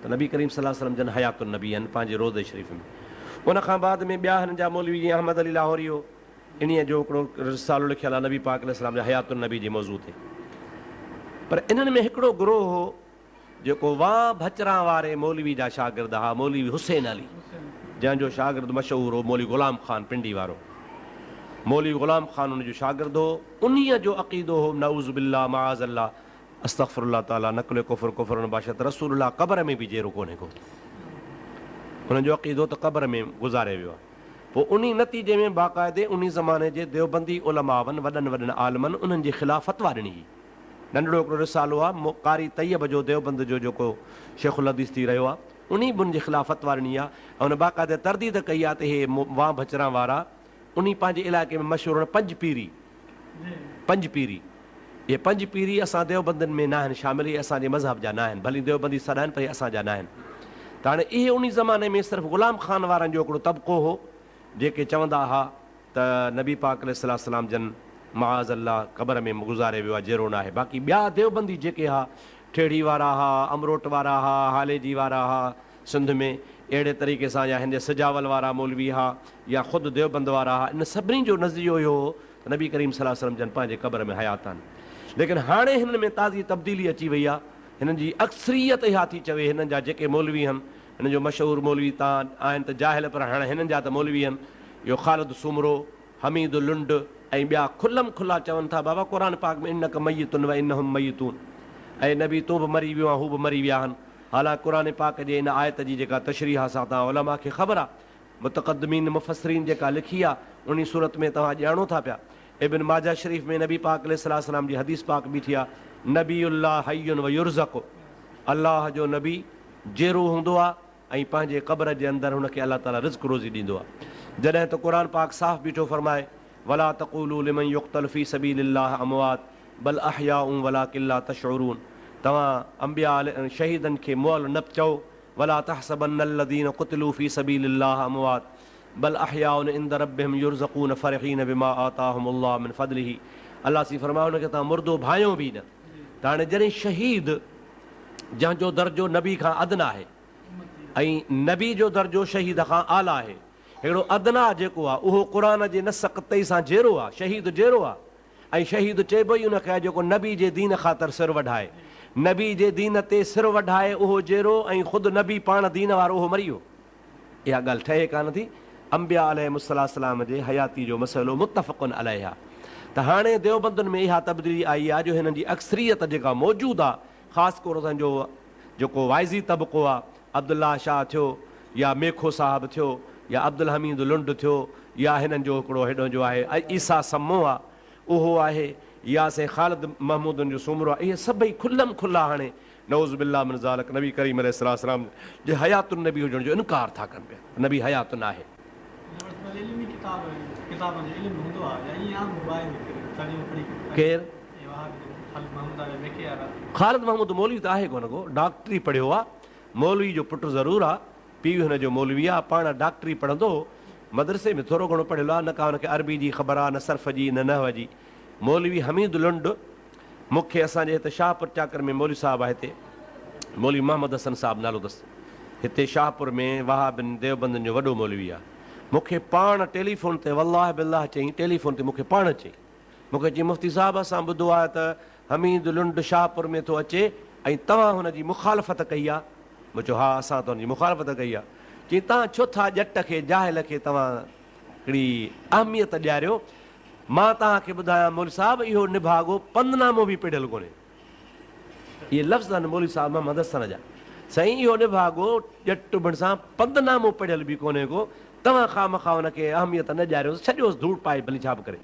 [SPEAKER 1] त नबी करीम सल्लल्लाहु अलैहि वसल्लम जन हयातुन नबी आहिनि पंहिंजे रोज़े शरीफ़ में। उन खां बाद में ॿिया हिन जा मौलवी जीअं अहमद अली लाहौरी हो, इन्हीअ जो हिकिड़ो रिसालो लिखियलु आहे नबी पाक अलैहिस्सलाम जे हयातुन नबी जे मौज़ू ते। पर इन्हनि में हिकिड़ो गिरोह हो जेको वाह भचरा वारे मौलवी जा शागिर्द हुआ, मौलवी हुसैन अली, जंहिंजो शागिर्द मशहूरु हो मौलवी ग़ुलाम ख़ान पिंडी वारो। मौलवी ग़ुलाम ख़ान उनजो शागिर्द हो। उन्हीअ जो अक़ीदो हो नऊज़ बिल्लाह माज़ अल्लाह अस्तग़फिरुल्लाह ताला नक़ल कुफ़र कुफ़र बाशत रसूलुल्लाह क़ब्र में बि जहिड़ो कोन्हे को। हुनजो अक़ीदो त क़ब्र में गुज़ारे वियो आहे। पोइ उन नतीजे में बाक़ाइदे उन ज़माने जे देवबंदी उलमावनि वॾनि वॾनि आलमनि उन्हनि जे ख़िलाफ़ फ़तवा ॾिनी हुई। नंढड़ो हिकिड़ो रिसालो आहे कारी तैयब जो देवबंद जो जेको शेखुल हदीस थी रहियो आहे, उन बुन जे ख़िलाफ़ फ़तवा ॾिनी आहे ऐं हुन बाक़ाइदे तरदीद कई आहे त हे वाह भचरा वारा उन पंहिंजे इलाइक़े में मशहूरु आहिनि पंज पीरी। इहे पंज पीरी असां देवबंदनि में न आहिनि शामिल, इहे असांजे मज़हब जा न आहिनि, भली देवबंदी सॾा आहिनि पर असांजा न आहिनि। त हाणे इहे उन ज़माने में सिर्फ़ु ग़ुलाम ख़ान वारनि जो हिकिड़ो तबिक़ो हो जेके चवंदा हुआ त नबी पाक अलैहिस्सलाम जन माज़ अल्लाह क़ब्र में गुज़ारे वियो आहे, जहिड़ो न आहे। बाक़ी ॿिया देवबंदी जेके हुआ, ठेड़ी वारा हुआ, अमरोट वारा हुआ, हालेजी वारा हुआ सिंध में, अहिड़े तरीक़े सां या हिन सजावल वारा मौलवी हुआ या ख़ुदि देवबंद वारा हुआ, इन सभिनी जो नज़रियो इहो हो त नबी करीम सल्लल्लाहु अलैहि वसल्लम जन पंहिंजे क़ब्र में हयात आहिनि। लेकिन हाणे हिननि में ताज़ी तब्दीली अची वई आहे। हिननि जी अक्सरियत इहा थी चवे, हिननि जा जेके मौलवी आहिनि, हिन जो मशहूरु मौलवी तव्हां आहिनि त जाहिल, पर हाणे हिननि जा त मौलवी आहिनि, इहो ख़ालिद सुमरो, हमीद लुंड ऐं ॿिया खुलम खुला चवनि था बाबा क़ुर पाक में इनक मय्यतुन व इन्नहुम मय्यतून, ऐं नबी तूं बि मरी वियो आहे, हू बि मरी विया आहिनि। हालांकि क़ुर पाक जे इन आयत जी जेका तशरीह आहे सा तव्हां उलमा खे ख़बर आहे, मुतक़दमीन मुफ़सरीन जेका लिखी आहे उन सूरत में तव्हां ॼाणो था पिया। इब्न माजा शरीफ़ में नबी पाक अलैहिस्सलाम जी हदीस पाक बीठी आहे, नबीउल्लाह हय्युन व युरज़क़ु, अल्लाह जो नबी जेरो हूंदो आहे ऐं पंहिंजे क़ब्र जे अंदरि हुनखे अलाह ताला रिज़्क़ रोज़ी ॾींदो आहे। जॾहिं त क़ुर पाक साफ़ बीठो फरमाए वला तक़ूलू लिमन युक़्तल फ़ी सबीलिल्लाह अमवात बल अहयाउन वलाकिन ला तशऊरून, तव्हां अंबिया शहीदनि खे मुअल न चओ, वला तहसबन्नल्लज़ीन क़ुतिलू फ़ी सबीलिल्लाह अमवात बल अहयाउन इंद रब्बिहिम युरज़क़ून फ़रिहीन बिमा आताहुमुल्लाह मिन फ़ज़लिही। अल्लाह सी फरमायो हुनखे तव्हां मुर्दो भायो बि न। त हाणे जॾहिं शहीद जंहिंजो दर्जो नबी खां अदना आहे ऐं नबी जो दर्जो शहीद खां आला आहे, हिकिड़ो अदना जेको आहे उहो क़ुर जे नस क़तई सां जहिड़ो आहे, शहीद जहिड़ो आहे। ऐं शहीद चइबो ई उनखे आहे जेको नबी जे दीन ख़ातिर सिर वढाए, नबी जे दीन ते सिर वढाए उहो जहिड़ो, ऐं ख़ुदि नबी पाण दीन वारो उहो मरी वियो। इहा ॻाल्हि ठहे कान थी। अंबिया अलैहिस्सलाम जे हयाती जो मसइलो मुत्तफ़क़ुन अलैहि आहे। त हाणे देवबंदुनि में इहा तब्दीली आई आहे जो हिननि जी अक्सरियत जेका मौजूदु आहे, ख़ासि तौर जो जेको वाइज़ी तबिक़ो आहे, अब्दुल्ला शाह थियो या मेखो साहिबु थियो या अब्दुल हमीद लुंड थियो या हिननि जो हिकिड़ो हेॾो जो आहे ईसा सम्मो आहे उहो आहे, या से ख़ालिद महमूदनि जो सुमरो आहे, इहे सभई खुलम खुला हाणे नऊज़ बिल्लाह मिन ज़ालिक नबी करीम अलैहिस्सलाम जे हयातुन नबी हुजण जो इनकार था कनि पिया। नबी हयात न आहे। केरु? ख़ालिद महमूद मौलवी त आहे कोन को, डॉक्टरी पढ़ियो आहे, मौलवी जो पुटु ज़रूरु आहे, पीउ हुनजो मौलवी आहे, पाण डॉक्टरी पढ़ंदो, मदरसे में थोरो घणो पढ़ियलु आहे, न का हुनखे अरबी जी ख़बर आहे, न सर्फ़ जी, न नहव जी। मौलवी हमीद लुंड मूंखे असांजे हिते शाहपुर चाकर में मौलवी साहिबु आहे, हिते मौलवी मोहम्मद हसन साहिबु नालो अथसि, हिते शाहपुर में वहाबिन देवबंदनि जो वॾो मौलवी आहे। मूंखे पाण टेलीफोन ते वल्लाह बिल्लाह चई, टेलीफोन ते मूंखे पाण चई, मूंखे चई मुफ़्ती साहिब असां ॿुधो आहे त हमीद लुंड शाहपुर में थो अचे ऐं तव्हां हुनजी मुखालफ़त कई आहे। मूं चयो हा असां त हुनजी मुखालफ़त कई आहे। चई तव्हां छो था ॼट खे जाहिल खे तव्हां हिकिड़ी अहमियत ॾियारियो। मां तव्हांखे ॿुधायां मौलवी साहिबु इहो निभागो पंधनामो बि पढ़ियलु कोन्हे। इहे लफ़्ज़ आहिनि मौलवी साहिबु मोहम्मद हसन जा। साईं इहो निभागो ॼट बण सां पंधनामो पढ़ियल बि कोन्हे को, तव्हां खामखा हुनखे अहमियत न ॾियारियोसि, छॾियोसि धूड़ पाए भली छा बि करे।